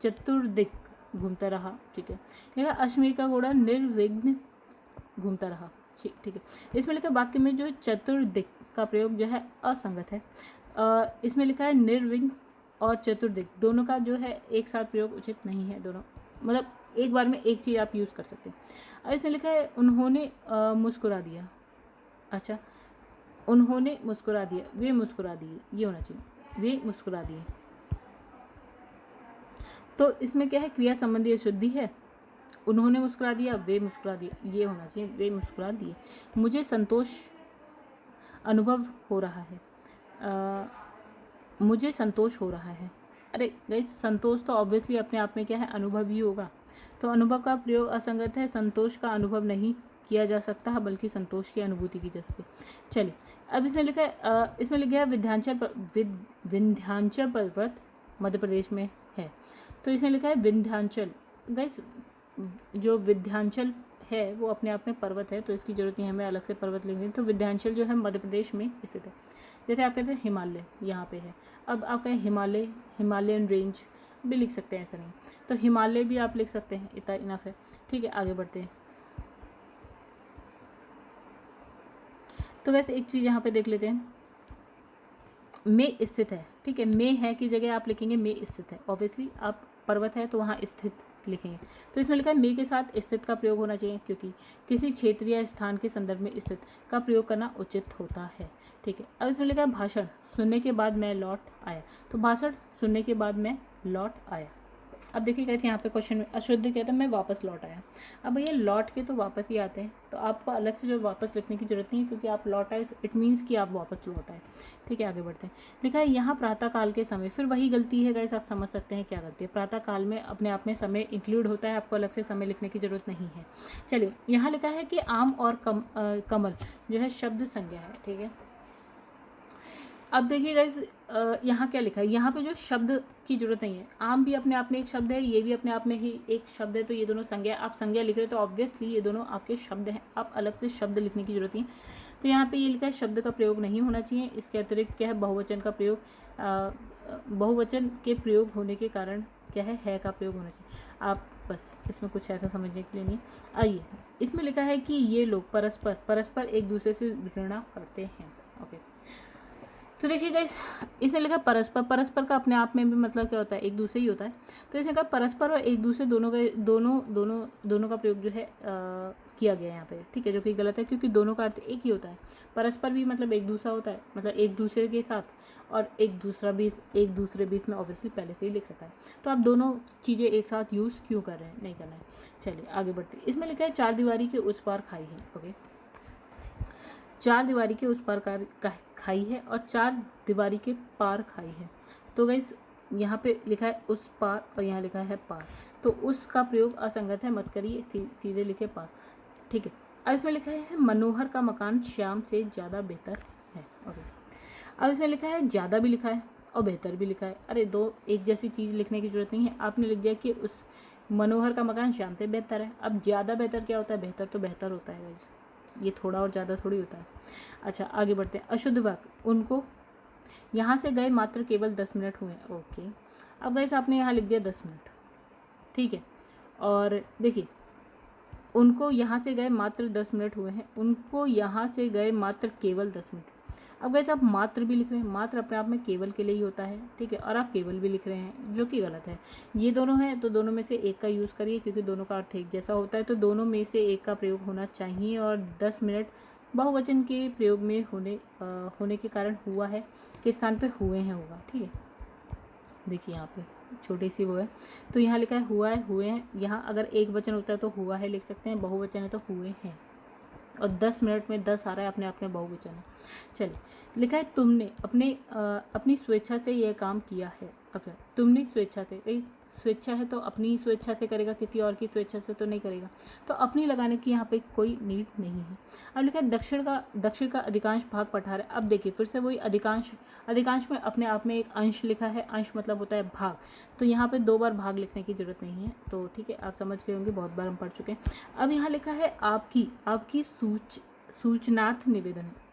चतुर्दिक घूमता रहा, ठीक है। लिखा अश्वमेध का घोड़ा निर्विघ्न घूमता रहा, ठीक है। इसमें लिखा वाक्य में जो चतुर्दिक का प्रयोग जो है असंगत है। इसमें लिखा है निर्विघ्न और चतुर्दिक दोनों का जो है एक साथ प्रयोग उचित नहीं है, दोनों मतलब एक बार में एक चीज़ आप यूज़ कर सकते हैं। अब इसमें लिखा है उन्होंने मुस्कुरा दिया, अच्छा उन्होंने मुस्कुरा दिया, वे मुस्कुरा दिए, ये होना चाहिए, वे मुस्कुरा दिए। तो इसमें क्या है, क्रिया संबंधी अशुद्धि है, उन्होंने मुस्कुरा दिया, वे मुस्कुरा दिए, ये होना चाहिए, वे मुस्कुरा दिए। मुझे संतोष अनुभव हो रहा है, मुझे संतोष हो रहा है। अरे गाइस संतोष तो ऑब्वियसली अपने आप में क्या है, अनुभव ही होगा, तो अनुभव का प्रयोग असंगत है, संतोष का अनुभव नहीं किया जा सकता है बल्कि संतोष की अनुभूति की जा सकती है। चलिए अब इसमें लिखा है इसमें लिखा है विंध्याचल पर्वत मध्य प्रदेश में है, तो इसमें लिखा है विंध्याचल। गाइस जो विंध्याचल है वो अपने आप में पर्वत है, तो इसकी जरूरत नहीं है हमें अलग से पर्वत लिखने, तो विंध्याचल जो है मध्य प्रदेश में स्थित है। जैसे आप कहते हैं हिमालय यहाँ पे है, अब आप कहें हिमालय, हिमालयन रेंज भी लिख सकते हैं, ऐसा नहीं, तो हिमालय भी आप लिख सकते हैं, इतना इनफ है, ठीक है। आगे बढ़ते हैं, तो वैसे एक चीज़ यहाँ पे देख लेते हैं, में स्थित है, ठीक है। में है की जगह आप लिखेंगे में स्थित है, ऑब्वियसली आप पर्वत है तो वहाँ स्थित लिखेंगे, तो इसमें लिखा है में के साथ स्थित का प्रयोग होना चाहिए, क्योंकि किसी क्षेत्र या स्थान के संदर्भ में स्थित का प्रयोग करना उचित होता है, ठीक है। अब इसमें लिखा है भाषण सुनने के बाद मैं लौट आया, तो भाषण सुनने के बाद मैं लौट आया। अब देखिए कहते हैं यहाँ पे क्वेश्चन में अशुद्ध कहते हैं मैं वापस लौट आया, अब भैया लौट के तो वापस ही आते हैं, तो आपको अलग से जो वापस लिखने की जरूरत नहीं है, क्योंकि आप लौट आए इट मीन्स कि आप वापस लौट आए, ठीक है। आगे बढ़ते हैं, लिखा है यहाँ प्रातः काल के समय, फिर वही गलती है गाइस, आप समझ सकते हैं क्या गलती है। प्रातः काल में अपने आप में समय इंक्लूड होता है, आपको अलग से समय लिखने की जरूरत नहीं है। चलिए यहाँ लिखा है कि आम और कमल जो है शब्द संज्ञा है, ठीक है। अब देखिए गाइस यहाँ क्या लिखा है, यहाँ पे जो शब्द की जरूरत नहीं है, आम भी अपने आप में एक शब्द है, ये भी अपने आप में ही एक शब्द है, तो ये दोनों संज्ञा, आप संज्ञा लिख रहे हो तो ऑब्वियसली ये दोनों आपके शब्द हैं, आप अलग से शब्द लिखने की जरूरत नहीं है। तो यहाँ पे ये लिखा है शब्द का प्रयोग नहीं होना चाहिए, इसके अतिरिक्त क्या है बहुवचन का प्रयोग, बहुवचन के प्रयोग होने के कारण क्या है का प्रयोग होना चाहिए। आप बस इसमें कुछ ऐसा समझने के लिए नहीं। आइए इसमें लिखा है कि ये लोग परस्पर एक दूसरे से घृणा करते हैं, ओके। तो देखिए गाइस इसने लिखा परस्पर, परस्पर का अपने आप में भी मतलब क्या होता है, एक दूसरे ही होता है, तो इसने कहा परस्पर और एक दूसरे दोनों का प्रयोग जो है किया गया है यहाँ पे, ठीक है, जो कि गलत है, क्योंकि दोनों का अर्थ एक ही होता है। परस्पर भी मतलब एक दूसरा होता है, मतलब एक दूसरे के साथ, और एक दूसरे बीच में ऑब्वियसली पहले से ही लिख रखा है, तो आप दोनों चीज़ें एक साथ यूज़ क्यों कर रहे हैं, नहीं करना है। चलिए आगे बढ़ते, इसमें लिखा है चार दीवारी के उस पार खाई है, ओके। चार दीवारी के उस पार खाई है और चार दीवारी के पार खाई है, तो गाइस यहाँ पे लिखा है उस पार और यहाँ लिखा है पार, तो उसका प्रयोग असंगत है, मत करिए, सीधे लिखे पार, ठीक है। अब इसमें लिखा है मनोहर का मकान श्याम से ज़्यादा बेहतर है, ओके। अब इसमें लिखा है ज़्यादा भी लिखा है और बेहतर भी लिखा है, अरे दो एक जैसी चीज़ लिखने की जरूरत नहीं है, आपने लिख दिया कि उस मनोहर का मकान श्याम से बेहतर है। अब ज़्यादा बेहतर क्या होता है, बेहतर तो बेहतर होता है गाइस, ये थोड़ा और ज़्यादा थोड़ी होता है। अच्छा आगे बढ़ते हैं, अशुद्ध वाक्य उनको यहाँ से गए मात्र केवल 10 मिनट हुए, ओके। अब गाइस आपने यहाँ लिख दिया 10 मिनट, ठीक है, और देखिए उनको यहाँ से गए मात्र 10 मिनट हुए हैं, उनको यहाँ से गए मात्र केवल 10 मिनट। अब गाइस आप मात्र भी लिख रहे हैं, मात्र अपने आप में केवल के लिए ही होता है, ठीक है, और आप केवल भी लिख रहे हैं जो कि गलत है। ये दोनों हैं तो दोनों में से एक का यूज़ करिए, क्योंकि दोनों का अर्थ एक जैसा होता है, तो दोनों में से एक का प्रयोग होना चाहिए, और 10 मिनट बहुवचन के प्रयोग में होने के कारण हुआ है के स्थान पे हुए हैं होगा, ठीक है। देखिए यहाँ पे छोटी सी वो है, तो यहाँ लिखा है हुआ है, हुए हैं, यहाँ अगर एक वचन होता है तो हुआ है लिख सकते हैं, बहुवचन है तो हुए हैं, और 10 मिनट में 10 आ रहा है, अपने आप में बहुवचन है। चलिए लिखा है तुमने अपनी स्वेच्छा से यह काम किया है, अब तुमने स्वेच्छा से, भाई स्वेच्छा है तो अपनी ही स्वेच्छा से करेगा, किसी और की स्वेच्छा से तो नहीं करेगा, तो अपनी लगाने की यहाँ पे कोई नीड नहीं है। अब लिखा है दक्षिण का अधिकांश भाग पठार है। अब देखिए फिर से वही अधिकांश, अधिकांश में अपने आप में एक अंश लिखा है, अंश मतलब होता है भाग, तो यहाँ पे 2 बार भाग लिखने की जरूरत नहीं है, तो ठीक है, आप समझ गए होंगे, बहुत बार हम पढ़ चुके हैं। अब यहाँ लिखा है आपकी सूचनार्थ निवेदन है,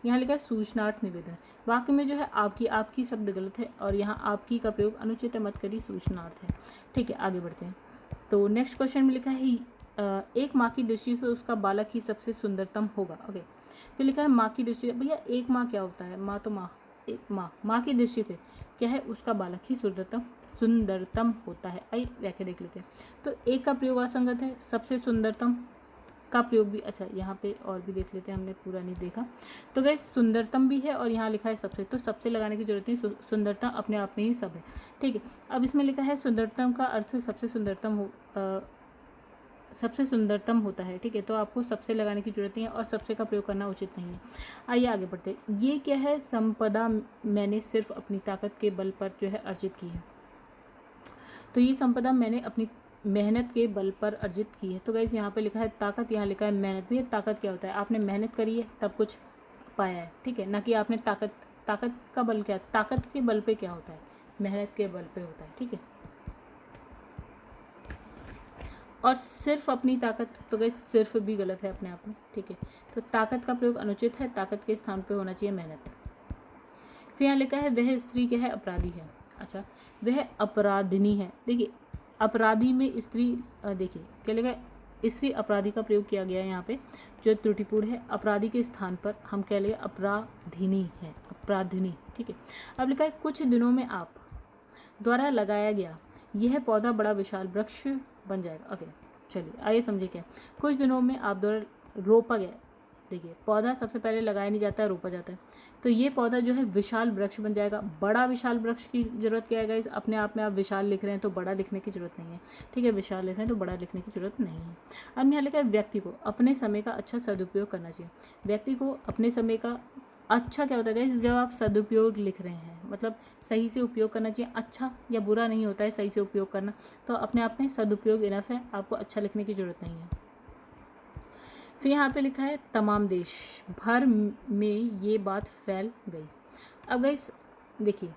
यहाँ लिखा है सूचनार्थ निवेदन। वाक्य में जो है आपकी शब्द गलत है और यहाँ आपकी का प्रयोग अनुचित है, मत करिए, सूचनार्थ है। ठीक है, आगे बढ़ते हैं। तो नेक्स्ट क्वेश्चन में लिखा है एक माँ की दृष्टि से उसका बालक ही सबसे सुंदरतम होगा। ओके, फिर लिखा है माँ की दृष्टि से, भैया एक माँ क्या होता है, माँ तो माँ, एक माँ की दृष्टि से क्या है, उसका बालक ही सुंदरतम होता है। आइए व्याख्या देख लेते हैं। तो एक का प्रयोग असंगत है, सबसे सुंदरतम का प्रयोग भी, अच्छा यहाँ पे और भी देख लेते हैं, हमने पूरा नहीं देखा। तो गैस सुंदरतम भी है और यहाँ लिखा है सबसे, तो सबसे लगाने की जरूरत नहीं, सुंदरता अपने आप में ही सब है। ठीक है, अब इसमें लिखा है सुंदरतम का अर्थ सबसे सुंदरतम होता है। ठीक है, तो आपको सबसे लगाने की जरूरत नहीं है और सबसे का प्रयोग करना उचित नहीं है। आइए आगे बढ़ते हैं। ये क्या है, संपदा मैंने सिर्फ अपनी ताकत के बल पर जो है अर्जित की है। तो ये संपदा मैंने अपनी मेहनत के बल पर अर्जित की है। तो गाइस यहाँ पे लिखा है ताकत, यहाँ लिखा है मेहनत। भी ताकत क्या होता है, आपने मेहनत करी है तब कुछ पाया है। ठीक है, ना कि आपने ताकत का बल क्या, ताकत के बल पे क्या होता है, मेहनत के बल पे होता है। ठीक है, और सिर्फ अपनी ताकत, तो गाइस सिर्फ भी गलत है अपने आप में। ठीक है, तो ताकत का प्रयोग अनुचित है, ताकत के स्थान पे होना चाहिए मेहनत। फिर यहाँ लिखा है वह स्त्री क्या है, अपराधी है। अच्छा, वह अपराधिनी है। देखिए अपराधी में स्त्री, देखिए क्या लिखा है, स्त्री अपराधी का प्रयोग किया गया है यहाँ पे, जो त्रुटिपूर्ण है। अपराधी के स्थान पर हम कह लेंगे अपराधिनी है, अपराधिनी। ठीक है, अब लिखा है कुछ दिनों में आप द्वारा लगाया गया यह पौधा बड़ा विशाल वृक्ष बन जाएगा। ओके, चलिए आइए समझे क्या, कुछ दिनों में आप द्वारा रोपा गया। देखिए पौधा सबसे पहले लगाया नहीं जाता है, रोपा जाता है। तो ये पौधा जो है विशाल वृक्ष बन जाएगा। बड़ा विशाल वृक्ष की जरूरत क्या है गाइस, अपने आप में आप विशाल लिख रहे हैं तो बड़ा लिखने की जरूरत नहीं है। ठीक है, विशाल लिख रहे हैं तो बड़ा लिखने की जरूरत नहीं है। अब यहाँ लिखा है व्यक्ति को अपने समय का अच्छा सदुपयोग करना चाहिए। व्यक्ति को अपने समय का अच्छा क्या होता है गाइस, जब आप सदुपयोग लिख रहे हैं, मतलब सही से उपयोग करना चाहिए। अच्छा या बुरा नहीं होता है सही से उपयोग करना, तो अपने आप में सदुपयोग इनफ है, आपको अच्छा लिखने की जरूरत नहीं है। फिर यहाँ पे लिखा है तमाम देश भर में ये बात फैल गई। अब गाइस देखिए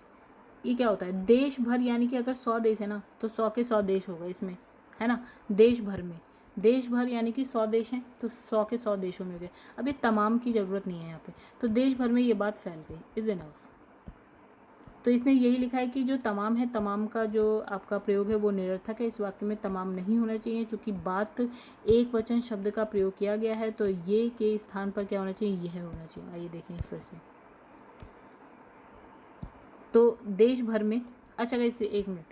ये क्या होता है, देश भर यानी कि अगर 100 देश है ना, तो 100 के 100 देश होगा इसमें, है ना। देश भर में, देश भर यानी कि 100 देश हैं तो 100 के 100 देशों में हो गए। अब ये तमाम की ज़रूरत नहीं है यहाँ पे, तो देश भर में ये बात फैल गई, इज़ इनफ। तो इसने यही लिखा है कि जो तमाम है, तमाम का जो आपका प्रयोग है वो निरर्थक है। इस वाक्य में तमाम नहीं होना चाहिए, क्योंकि बात एक वचन शब्द का प्रयोग किया गया है, तो ये के स्थान पर क्या होना चाहिए, यह होना चाहिए। आइए देखें फिर से, तो देश भर में, अच्छा गाइस एक मिनट,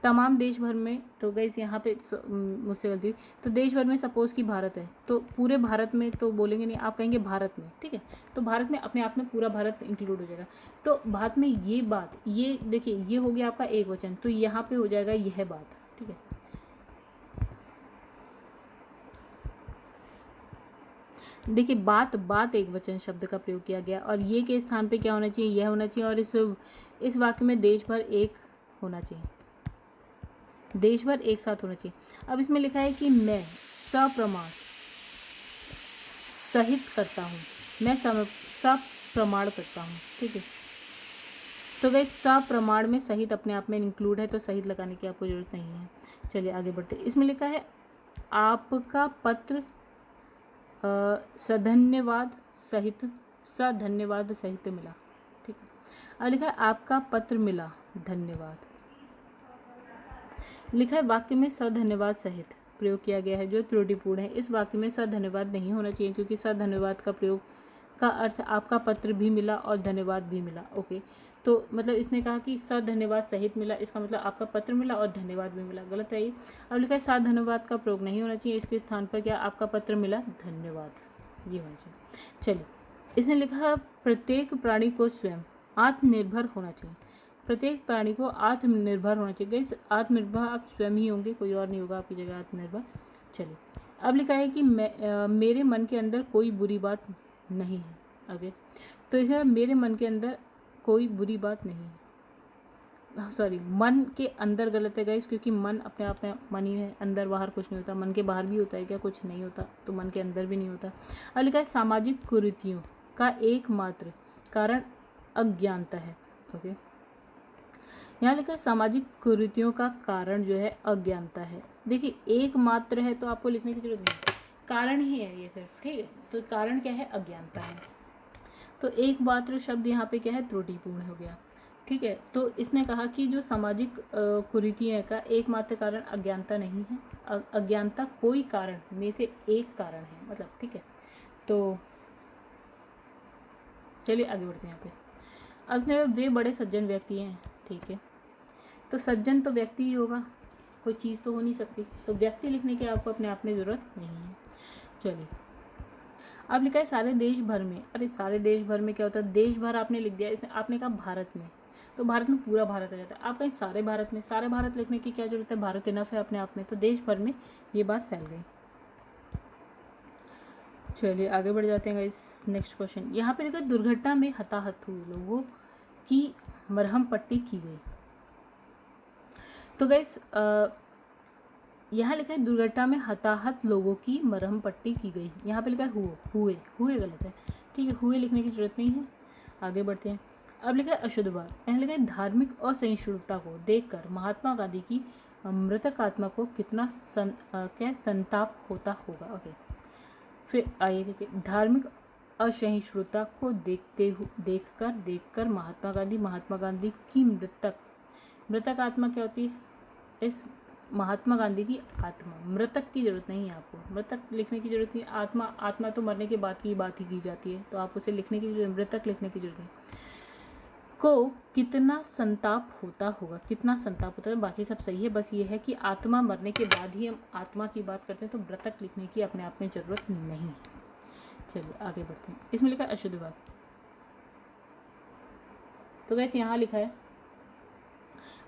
तमाम देश भर में, तो गाइस यहाँ पे मुझसे गलती हुई। तो देश भर में सपोज कि भारत है, तो पूरे भारत में तो बोलेंगे नहीं, आप कहेंगे भारत में। ठीक है, तो भारत में अपने आप में पूरा भारत इंक्लूड हो जाएगा। तो भारत में ये बात, ये देखिए ये हो गया आपका एक वचन, तो यहाँ पे हो जाएगा यह बात। ठीक है, देखिए बात एक वचन शब्द का प्रयोग किया गया और ये के स्थान पे क्या होना चाहिए, यह होना चाहिए। और इस वाक्य में देश भर एक होना चाहिए, देश भर एक साथ होना चाहिए। अब इसमें लिखा है कि मैं सप्रमाण सहित करता हूँ, मैं सप्रमाण करता हूँ। ठीक है, तो वह सप्रमाण में सहित अपने आप में इंक्लूड है, तो सहित लगाने की आपको जरूरत नहीं है। चलिए आगे बढ़ते। इसमें लिखा है आपका पत्र सधन्यवाद सहित मिला। ठीक है, अब लिखा है आपका पत्र मिला, धन्यवाद। लिखा है वाक्य में सधन्यवाद सहित प्रयोग किया गया है, जो त्रुटिपूर्ण है। इस वाक्य में सधन्यवाद नहीं होना चाहिए, क्योंकि सधन्यवाद का प्रयोग का अर्थ आपका पत्र भी मिला और धन्यवाद भी मिला। ओके, तो मतलब इसने कहा कि सधन्यवाद सहित मिला, इसका मतलब आपका पत्र मिला और धन्यवाद भी मिला, गलत है ये। अब लिखा है सधन्यवाद का प्रयोग नहीं होना चाहिए, इसके स्थान पर क्या आपका पत्र मिला, धन्यवाद, ये होना चाहिए। चलिए, इसने लिखा प्रत्येक प्राणी को स्वयं आत्मनिर्भर होना चाहिए। प्रत्येक प्राणी को आत्मनिर्भर होना चाहिए। गाइस आत्मनिर्भर आप स्वयं ही होंगे, कोई और नहीं होगा आपकी जगह आत्मनिर्भर। चलिए, अब लिखा है कि मेरे मन के अंदर कोई बुरी बात नहीं है। आगे तो इसे मेरे मन के अंदर कोई बुरी बात नहीं है, सॉरी, मन के अंदर गलत है गाइस, क्योंकि मन अपने आप में मन ही है, अंदर बाहर कुछ नहीं होता। मन के बाहर भी होता है क्या? कुछ नहीं होता, तो मन के अंदर भी नहीं होता। अब लिखा है सामाजिक कुरीतियों का एकमात्र कारण अज्ञानता है। ओके, यहाँ लिखा है सामाजिक कुरीतियों का कारण जो है अज्ञानता है। देखिए एकमात्र है तो आपको लिखने की जरूरत नहीं, कारण ही है ये सिर्फ, ठीक है। तो कारण क्या है? अज्ञानता है। तो एकमात्र शब्द यहाँ पे क्या है? त्रुटिपूर्ण हो गया, ठीक है। तो इसने कहा कि जो सामाजिक कुरीतियाँ का एकमात्र कारण अज्ञानता नहीं है, अज्ञानता कोई कारण में से एक कारण है, मतलब, ठीक है। तो चलिए आगे बढ़ते हैं। यहाँ पे अब वे बड़े सज्जन व्यक्ति हैं, ठीक है। तो सज्जन तो व्यक्ति ही होगा, कोई चीज़ तो हो नहीं सकती, तो व्यक्ति लिखने की आपको अपने आप में ज़रूरत नहीं है। चलिए अब लिखा है सारे देश भर में। अरे सारे देश भर में क्या होता है? देश भर आपने लिख दिया, इसमें आपने कहा भारत में, तो भारत में पूरा भारत आ जाता है। आप कहीं सारे भारत में, सारे भारत लिखने की क्या जरूरत है? भारत इनफ है अपने आप में, तो देश भर में ये बात फैल गई। चलिए आगे बढ़ जाते हैं गाइस। नेक्स्ट क्वेश्चन यहाँ पे लिखा है दुर्घटना में हताहत हुए लोगों की मरहम पट्टी की गई। तो गाइस यहाँ लिखा है दुर्घटना में हताहत लोगों की मरहम पट्टी की गई। यहाँ पे लिखा है हुए, हुए गलत है, ठीक है, हुए लिखने की जरूरत नहीं है। आगे बढ़ते हैं। अब लिखा है अशुद्ध बात। यहाँ लिखा है धार्मिक असहिष्णुता को देखकर महात्मा गांधी की मृतक आत्मा को कितना संताप होता होगा। ओके, फिर आइए देखिए, धार्मिक असहिष्णुता को देखकर महात्मा गांधी की मृतक आत्मा क्या होती है? इस महात्मा गांधी की आत्मा, मृतक की जरूरत नहीं है आपको, मृतक लिखने की जरूरत नहीं। आत्मा तो मरने के बाद की बात ही की जाती है, तो आप उसे लिखने की जरूरत, मृतक लिखने की जरूरत नहीं। को कितना संताप होता होगा, कितना संताप होता है, बाकी सब सही है, बस ये है कि आत्मा मरने के बाद ही हम आत्मा की बात करते हैं, तो मृतक लिखने की अपने आप में जरूरत नहीं है। चलिए आगे बढ़ते हैं। इसमें लिखा है अशुद्ध बात। तो वह यहाँ लिखा है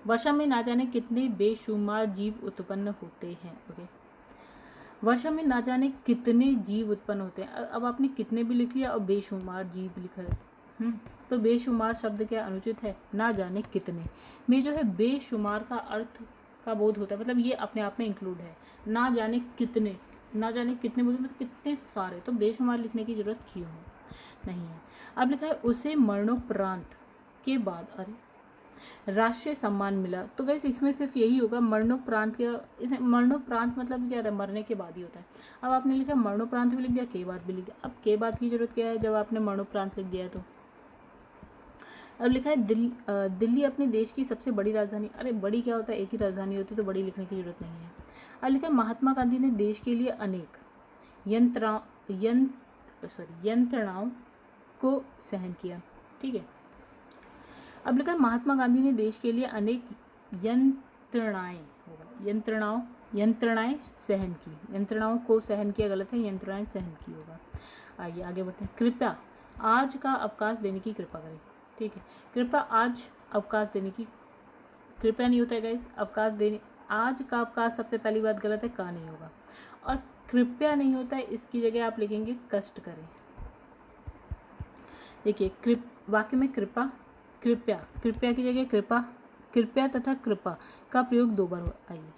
वर्षा में ना जाने कितने बेशुमार जीव उत्पन्न होते हैं। ओके, वर्षा में ना जाने कितने जीव उत्पन्न होते हैं। अब आपने कितने भी लिख लिया और बेशुमार जीव लिखा है। तो बेशुमार शब्द क्या अनुचित है? ना जाने कितने में जो है बेशुमार का अर्थ का बोध होता है, मतलब ये अपने आप में इंक्लूड है। ना जाने कितने बोलते मतलब कितने सारे, तो बेशुमार लिखने की जरूरत क्यों नहीं है। अब लिखा है उसे मरणोपरांत के बाद अरे राष्ट्रीय सम्मान मिला। तो गैस इसमें सिर्फ यही होगा मरणोपरांत का, मरणोपरांत मतलब क्या होता है? मरने के बाद ही होता है। अब आपने लिखा मरणोपरांत भी लिख दिया, के बाद भी लिख दिया। अब के बाद की जरूरत क्या है जब आपने मरणोपरांत लिख दिया है? तो अब लिखा है दिल्ली अपने देश की सबसे बड़ी राजधानी। अरे बड़ी क्या होता है? एक ही राजधानी होती है, तो बड़ी लिखने की जरूरत नहीं है। अब लिखा है महात्मा गांधी ने देश के लिए अनेक यंत्रणाओं को सहन किया, ठीक है। अब लिखा है महात्मा गांधी ने देश के लिए अनेक यंत्रणाएं सहन की। यंत्रणाओं को सहन किया गलत है, यंत्रणाएं सहन की होगा। आइए आगे बढ़ते हैं। कृपया आज का अवकाश देने की कृपा करें, ठीक है। कृपया आज अवकाश देने की, कृपया नहीं होता है गाइस, अवकाश देने, आज का अवकाश सबसे पहली बात गलत है, का नहीं होगा। और कृपया नहीं होता है, इसकी जगह आप लिखेंगे कष्ट करें। देखिए वाक्य में कृपया की जगह कृपया तथा कृपा का प्रयोग दो बार आइए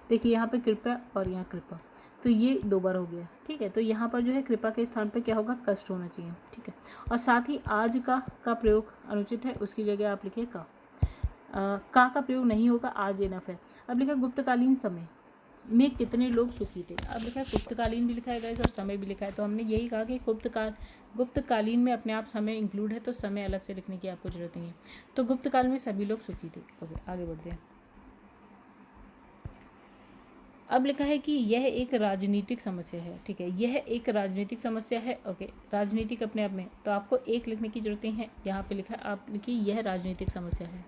देखिए, यहाँ पे कृपया और यहाँ कृपा, तो ये दो बार हो गया, ठीक है। तो यहाँ पर जो है कृपा के स्थान पे क्या होगा? कष्ट होना चाहिए, ठीक है। और साथ ही आज का प्रयोग अनुचित है, उसकी जगह आप लिखिए का प्रयोग नहीं होगा, आज इनफ है। अब लिखा गुप्तकालीन समय में कितने लोग सुखी थे। अब लिखा है गुप्तकालीन भी लिखा है गाइस और समय भी लिखा है, तो हमने यही कहा कि गुप्तकालीन में अपने आप समय इंक्लूड है, तो समय अलग से लिखने की आपको जरूरत नहीं है। तो गुप्तकाल में सभी लोग सुखी थे। ओके आगे बढ़ते हैं। अब लिखा है कि यह एक राजनीतिक समस्या है, ठीक है, यह एक राजनीतिक समस्या है। ओके, राजनीतिक अपने आप में, तो आपको एक लिखने की जरूरत नहीं है। यहाँ पे लिखा है, आप लिखिए यह राजनीतिक समस्या है,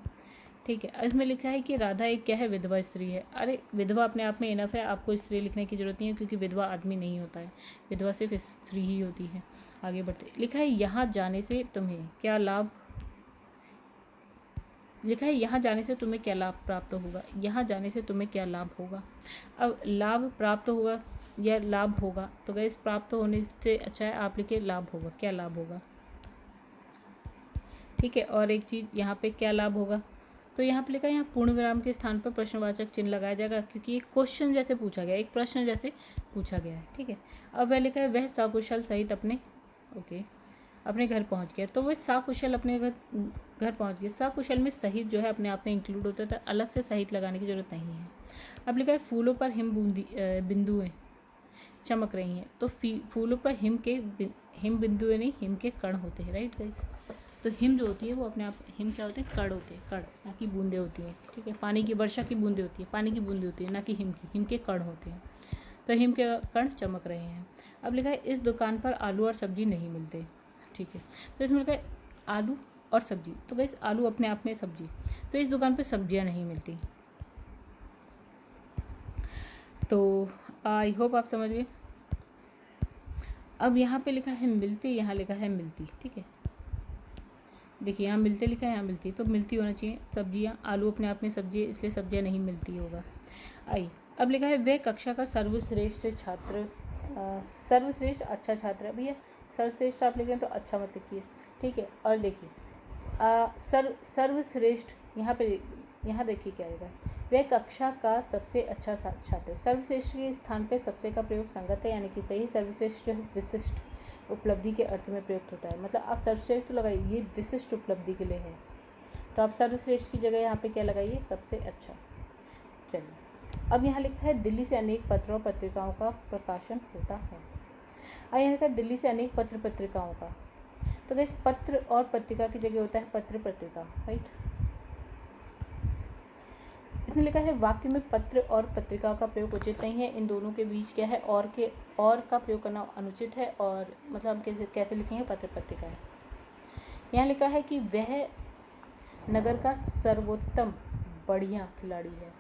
ठीक है। इसमें लिखा है कि राधा एक क्या है? विधवा स्त्री है। अरे विधवा अपने आप में इनफ है, आपको स्त्री लिखने की जरूरत नहीं है, क्योंकि विधवा आदमी नहीं होता है, विधवा सिर्फ स्त्री ही होती है। आगे बढ़ते, लिखा है यहाँ जाने से तुम्हें क्या लाभ, लिखा है यहाँ जाने से तुम्हें क्या लाभ प्राप्त होगा। यहाँ जाने से तुम्हें क्या लाभ होगा। अब लाभ प्राप्त होगा या लाभ होगा, तो गैस प्राप्त होने से अच्छा है आप लिखिए लाभ होगा, क्या लाभ होगा, ठीक है। और एक चीज़ यहाँ पे क्या लाभ होगा, तो यहाँ पे लिखा है यहाँ पूर्ण विराम के स्थान पर प्रश्नवाचक चिन्ह लगाया जाएगा, क्योंकि एक क्वेश्चन जैसे पूछा गया, एक प्रश्न जैसे पूछा गया है। ठीक है। अब वह लिखा है वह सकुशल सहित अपने अपने घर पहुँच गया, तो वह सकुशल अपने घर पहुँच गया। सकुशल में सहित जो है अपने आप में इंक्लूड होता था, अलग से सहित लगाने की जरूरत नहीं है। अब लिखा है फूलों पर हिम बिंदुएं चमक रही हैं, तो फूलों पर हिम बिंदुएं नहीं, हिम के कण होते हैं। राइट गाइस, तो हिम जो होती है वो अपने आप, हिम क्या होते हैं, कण होते हैं, कण, ना कि बूंदे होती हैं। ठीक है। पानी की वर्षा की बूंदे होती है, पानी की बूंदे होती है, ना कि हिम के कण होते हैं। तो हिम के कण चमक रहे हैं। अब लिखा है इस दुकान पर आलू और सब्जी नहीं मिलते। ठीक है। तो इसमें लिखा है आलू और सब्जी, तो गाइस आलू अपने आप में सब्जी, तो इस दुकान पर सब्जियां नहीं मिलती। तो आई होप आप समझ गए। अब यहाँ पे लिखा है मिलती, यहाँ लिखा है मिलती। ठीक है। देखिए यहाँ मिलते लिखा है, यहाँ मिलती, तो मिलती होना चाहिए सब्जियाँ, आलू अपने आप में सब्जी है, इसलिए सब्जियाँ नहीं मिलती होगा। आई अब लिखा है वे कक्षा का सर्वश्रेष्ठ छात्र, सर्वश्रेष्ठ अच्छा छात्र है। भैया सर्वश्रेष्ठ आप लिख रहे हैं तो अच्छा मत लिखिए। ठीक है। और देखिए सर्वश्रेष्ठ यहाँ पे, यहाँ देखिए क्या लिखा है, वह कक्षा का सबसे अच्छा छात्र। सर्वश्रेष्ठ के स्थान पे सबसे का प्रयोग संगत है, यानी कि सही। सर्वश्रेष्ठ विशिष्ट उपलब्धि के अर्थ में प्रयुक्त होता है, मतलब आप सर्वश्रेष्ठ तो लगाइए, ये विशिष्ट उपलब्धि के लिए है, तो आप सर्वश्रेष्ठ की जगह यहाँ पे क्या लगाइए, सबसे अच्छा। चलिए अब यहाँ लिखा है दिल्ली से अनेक पत्र और पत्रिकाओं का प्रकाशन होता है। यहाँ लिखा है दिल्ली से अनेक पत्र पत्रिकाओं का, तो गाइस पत्र और पत्रिका की जगह होता है पत्र पत्रिका। राइट। इसमें लिखा है वाक्य में पत्र और पत्रिका का प्रयोग उचित नहीं है, इन दोनों के बीच क्या है, और का प्रयोग करना अनुचित है, और मतलब हम कैसे लिखेंगे, पत्र पत्रिका है। यहाँ लिखा है कि वह नगर का सर्वोत्तम बढ़िया खिलाड़ी है,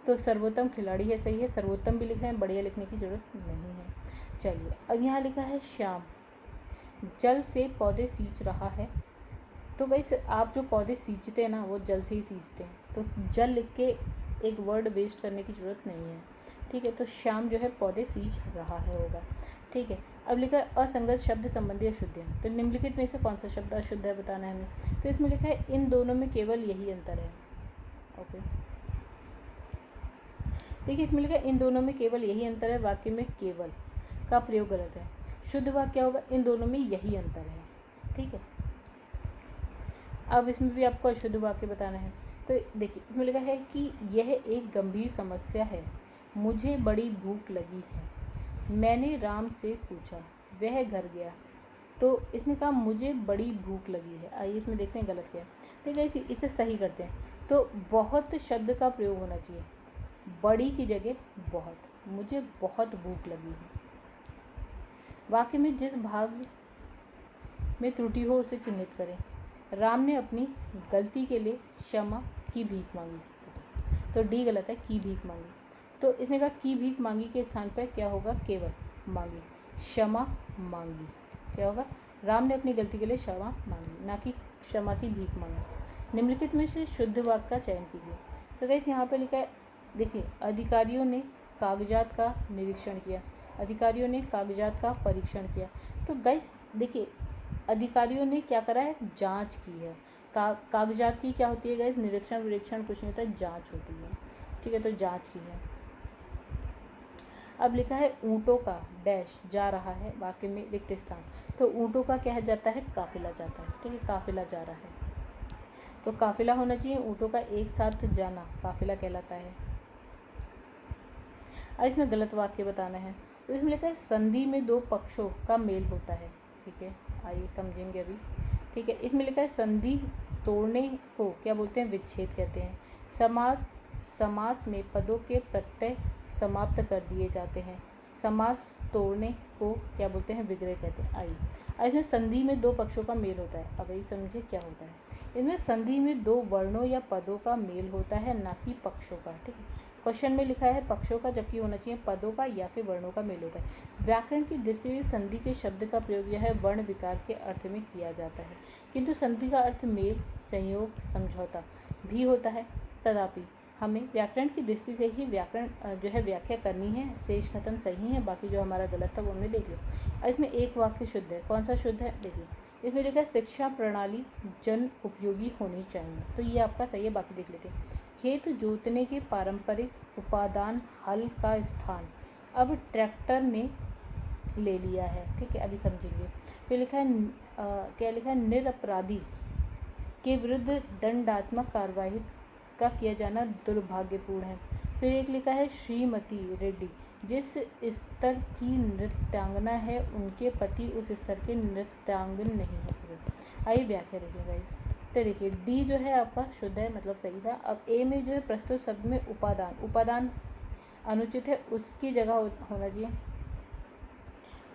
तो सर्वोत्तम खिलाड़ी है, सही है। सर्वोत्तम भी लिखा है, बढ़िया लिखने की जरूरत नहीं है। चलिए अब यहाँ लिखा है श्याम जल से पौधे सींच रहा है, तो वैसे आप जो पौधे सींचते हैं ना वो जल से ही सींचते हैं, तो जल लिख के एक वर्ड वेस्ट करने की ज़रूरत नहीं है। ठीक है। तो श्याम जो है पौधे सींच रहा है होगा। ठीक है। अब लिखा है असंगत शब्द संबंधी अशुद्धियाँ, तो निम्नलिखित में से कौन सा शब्द अशुद्ध है बताना है हमें, तो इसमें लिखा है इन दोनों में केवल यही अंतर है। ओके, देखिए इसमें लिखा है इन दोनों में केवल यही अंतर है, वाक्य में केवल का प्रयोग गलत है। शुद्ध वाक्य क्या होगा, इन दोनों में यही अंतर है। ठीक है। अब इसमें भी आपको अशुद्ध वाक्य बताना है, तो देखिए इसमें लिखा है कि यह एक गंभीर समस्या है, मुझे बड़ी भूख लगी है, मैंने राम से पूछा, वह घर गया, तो इसमें कहा मुझे बड़ी भूख लगी है। आइए इसमें देखते हैं गलत क्या है, ठीक है। इसे सही करते हैं, तो बहुत शब्द का प्रयोग होना चाहिए, बड़ी की जगह बहुत, मुझे बहुत भूख लगी है। वाक्य में जिस भाग में त्रुटि हो उसे चिन्हित करें। राम ने अपनी गलती के लिए क्षमा की भीख मांगी, तो डी गलत है, की भीख मांगी। तो इसने कहा की भीख मांगी के स्थान पर क्या होगा, केवल मांगी, क्षमा मांगी। क्या होगा, राम ने अपनी गलती के लिए क्षमा मांगी, ना कि क्षमा की भीख मांगी। निम्नलिखित में से शुद्ध वाक्य का चयन कीजिए। तो गाइस यहाँ पे लिखा है, देखिए अधिकारियों ने कागजात का निरीक्षण किया, अधिकारियों ने कागजात का परीक्षण किया। तो गाइस देखिए अधिकारियों ने क्या करा है, जांच की है। कागजात की क्या होती है गाइस, निरीक्षण विरीक्षण कुछ नहीं होता है, जांच होती है। ठीक है। तो जांच की है। अब लिखा है ऊँटों का डैश जा रहा है, वाक्य में रिक्त स्थान, तो ऊँटों का क्या जाता है, काफिला जाता है। ठीक है। काफिला जा रहा है, तो काफिला होना चाहिए, ऊँटों का एक साथ जाना काफिला कहलाता है। अब इसमें गलत वाक्य बताना है, तो इसमें लिखा है संधि में दो पक्षों का मेल होता है। ठीक है, आइए समझेंगे अभी। ठीक है। इसमें लिखा है संधि तोड़ने को क्या बोलते हैं, विच्छेद कहते हैं। समास में पदों के प्रत्यय समाप्त कर दिए जाते हैं, समास तोड़ने को क्या बोलते हैं, विग्रह कहते हैं। आइए इसमें संधि में दो पक्षों का मेल होता है, अब यही समझिए क्या होता है। इसमें संधि में दो वर्णों या पदों का मेल होता है, ना कि पक्षों का। ठीक है। क्वेश्चन में लिखा है पक्षों का, जबकि होना चाहिए पदों का या फिर वर्णों का मेल होता है। व्याकरण की दृष्टि से संधि के शब्द का प्रयोग यह वर्ण विकार के अर्थ में किया जाता है, किंतु संधि का अर्थ मेल, संयोग, समझौता भी होता है। तथापि हमें व्याकरण की दृष्टि से ही व्याकरण जो है व्याख्या करनी है। शेष खत्म सही है, बाकी जो हमारा गलत था वो हमने देख लिया। इसमें एक वाक्य शुद्ध है, कौन सा शुद्ध है, देखिए इसमें लिखा है शिक्षा प्रणाली जन उपयोगी होनी चाहिए, तो ये आपका सही है। बाकी देख लेते हैं। खेत जोतने के पारंपरिक उपादान हल का स्थान अब ट्रैक्टर ने ले लिया है। ठीक है, अभी समझेंगे। फिर लिखा है क्या लिखा है, निरपराधी के विरुद्ध दंडात्मक कार्रवाई का किया जाना दुर्भाग्यपूर्ण है। फिर एक लिखा है श्रीमती रेड्डी जिस स्तर की नृत्यांगना है उनके पति उस स्तर के नृत्यांगन नहीं है। आइए व्याख्या देखिएगा इस। तो देखिए डी जो है आपका शुद्ध है, मतलब सही था। अब ए में जो है प्रस्तुत शब्द में उपादान अनुचित है, उसकी जगह होना चाहिए,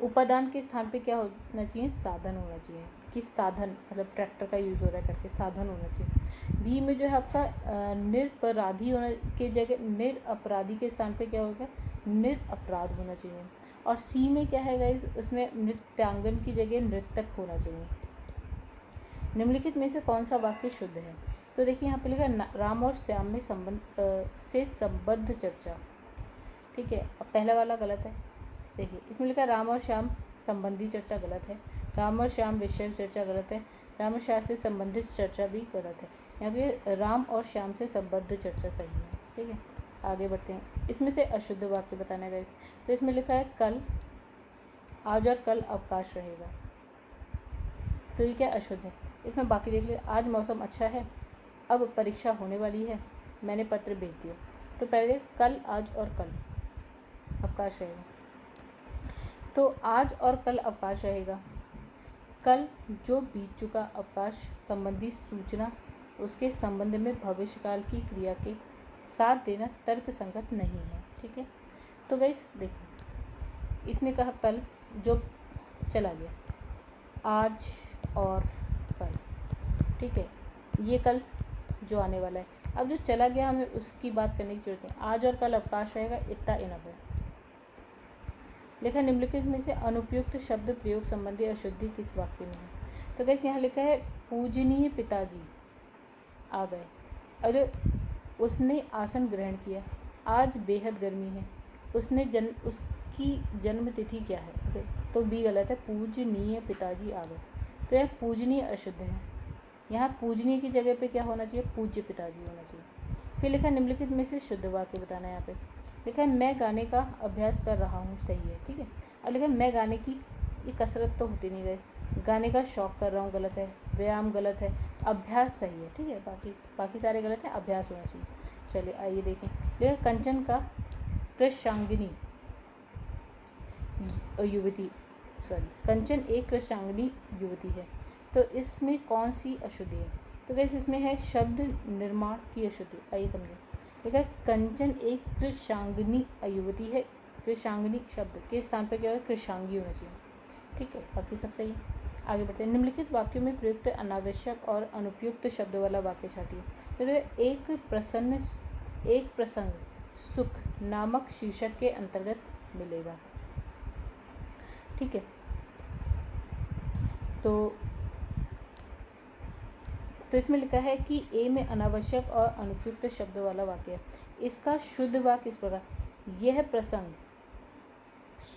उपादान के स्थान पे क्या होना चाहिए, साधन होना चाहिए। कि साधन मतलब ट्रैक्टर का यूज़ हो रहा है करके साधन होना चाहिए। बी में जो है आपका निरपराधी होने के जगह निरपराधी के स्थान पे क्या होगा, निरपराध होना चाहिए। और सी में क्या है गाइस, उसमें नृत्यांगन की जगह नृतक होना चाहिए। निम्नलिखित में से कौन सा वाक्य शुद्ध है? तो देखिए यहाँ पे लिखा राम और श्याम में संबद्ध चर्चा। ठीक है, अब पहला वाला गलत है। देखिए इसमें लिखा राम और श्याम संबंधी चर्चा गलत है, राम और श्याम विषय चर्चा गलत है, राम और श्याम से संबंधित चर्चा भी गलत है। यहाँ पे राम और श्याम से संबद्ध चर्चा सही है। ठीक है, आगे बढ़ते हैं। इसमें से अशुद्ध वाक्य बताना है। तो इसमें लिखा है कल, आज और कल अवकाश रहेगा, तो ये क्या अशुद्ध है। इसमें बाकी देख लिया, आज मौसम अच्छा है, अब परीक्षा होने वाली है, मैंने पत्र भेज दिया। तो पहले कल, आज और कल अवकाश रहेगा, तो आज और कल अवकाश रहेगा। कल जो बीत चुका अवकाश संबंधी सूचना उसके संबंध में भविष्यकाल की क्रिया के साथ देना तर्क संगत नहीं है। ठीक है, तो गाइस देखिए इसने कहा कल जो चला गया, आज और कल। ठीक है, ये कल जो आने वाला है, अब जो चला गया हमें उसकी बात करने की जरूरत है। आज और कल अवकाश रहेगा, इतना इनफ है। लिखा निम्नलिखित में से अनुपयुक्त शब्द प्रयोग संबंधी अशुद्धि किस वाक्य में है? तो कैसे यहाँ लिखा है पूजनीय पिताजी आ गए, अरे उसने आसन ग्रहण किया, आज बेहद गर्मी है, उसकी जन्म तिथि क्या है? ओके, तो बी गलत है, पूजनीय पिताजी आ गए। तो यह पूजनीय अशुद्ध है, यहाँ पूजनीय की जगह पे क्या होना चाहिए, पूज्य पिताजी होना चाहिए। फिर लिखा निम्नलिखित में से शुद्ध वाक्य बताना है। यहाँ पे लिखा है मैं गाने का अभ्यास कर रहा हूँ, सही है। ठीक है, अब लिखा है मैं गाने की, ये कसरत तो होती नहीं गई, गाने का शौक कर रहा हूँ गलत है, व्यायाम गलत है, अभ्यास सही है। ठीक है, बाकी सारे गलत हैं, अभ्यास होना चाहिए। चलिए आइए देखें। लिखा कंचन का कृष्णांगिनी युवती, कंचन एक कृष्णांगिनी युवती है, तो इसमें कौन सी अशुद्धि है? तो कैसे इसमें है शब्द निर्माण की अशुद्धि। आइए समझें। देखा कंचन एक कृष्णांगिनी युवती है, कृष्णांगिनी शब्द के स्थान पर क्या है, कृष्णांगी होना चाहिए। ठीक है, बाकी सब सही है। आगे बढ़ते हैं। निम्नलिखित वाक्यों में प्रयुक्त अनावश्यक और अनुपयुक्त शब्द वाला वाक्य छाटिए। तो एक प्रसंग सुख नामक शीर्षक के अंतर्गत मिलेगा। ठीक है, तो इसमें लिखा है कि ए में अनावश्यक और अनुपयुक्त शब्द वाला वाक्य है। इसका शुद्ध वाक्य इस प्रकार, यह प्रसंग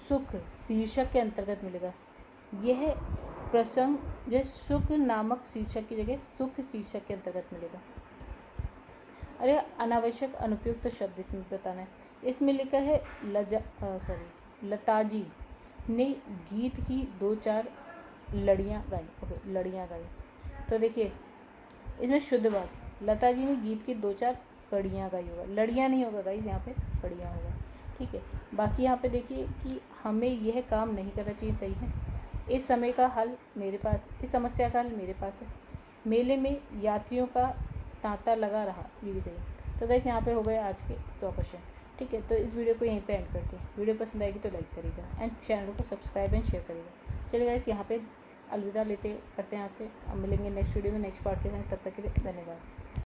सुख शीर्षक के अंतर्गत मिलेगा। यह प्रसंग जो सुख नामक शीर्षक की जगह सुख शीर्षक के अंतर्गत मिलेगा। अरे अनावश्यक अनुपयुक्त शब्द इसमें बताना है। इसमें लिखा है लताजी ने गीत की 2-4 लड़ियाँ गाई। ओके, लड़ियाँ गाई, तो देखिए इसमें शुद्ध वाक्य लता जी ने गीत की 2-4 कड़ियाँ गाई होगा, लड़ियाँ नहीं होगा गाइस, यहाँ पे कड़ियाँ होगा। ठीक है, बाकी यहाँ पे देखिए कि हमें यह काम नहीं करना चाहिए, सही है। इस समय का हल मेरे पास, इस समस्या का हल मेरे पास है। मेले में यात्रियों का तांता लगा रहा, ये भी सही है। तो गाइस यहाँ पे हो गए आज के 100 क्वेश्चन। ठीक है, तो इस वीडियो को यहीं पे एंड करते हैं। वीडियो पसंद आएगी तो लाइक करिएगा एंड चैनल को सब्सक्राइब एंड शेयर करिएगा। चलिए गाइस यहाँ पे अलविदा लेते करते हैं आपसे। अब मिलेंगे नेक्स्ट वीडियो में नेक्स्ट पार्ट के साथ, तब तक के लिए धन्यवाद।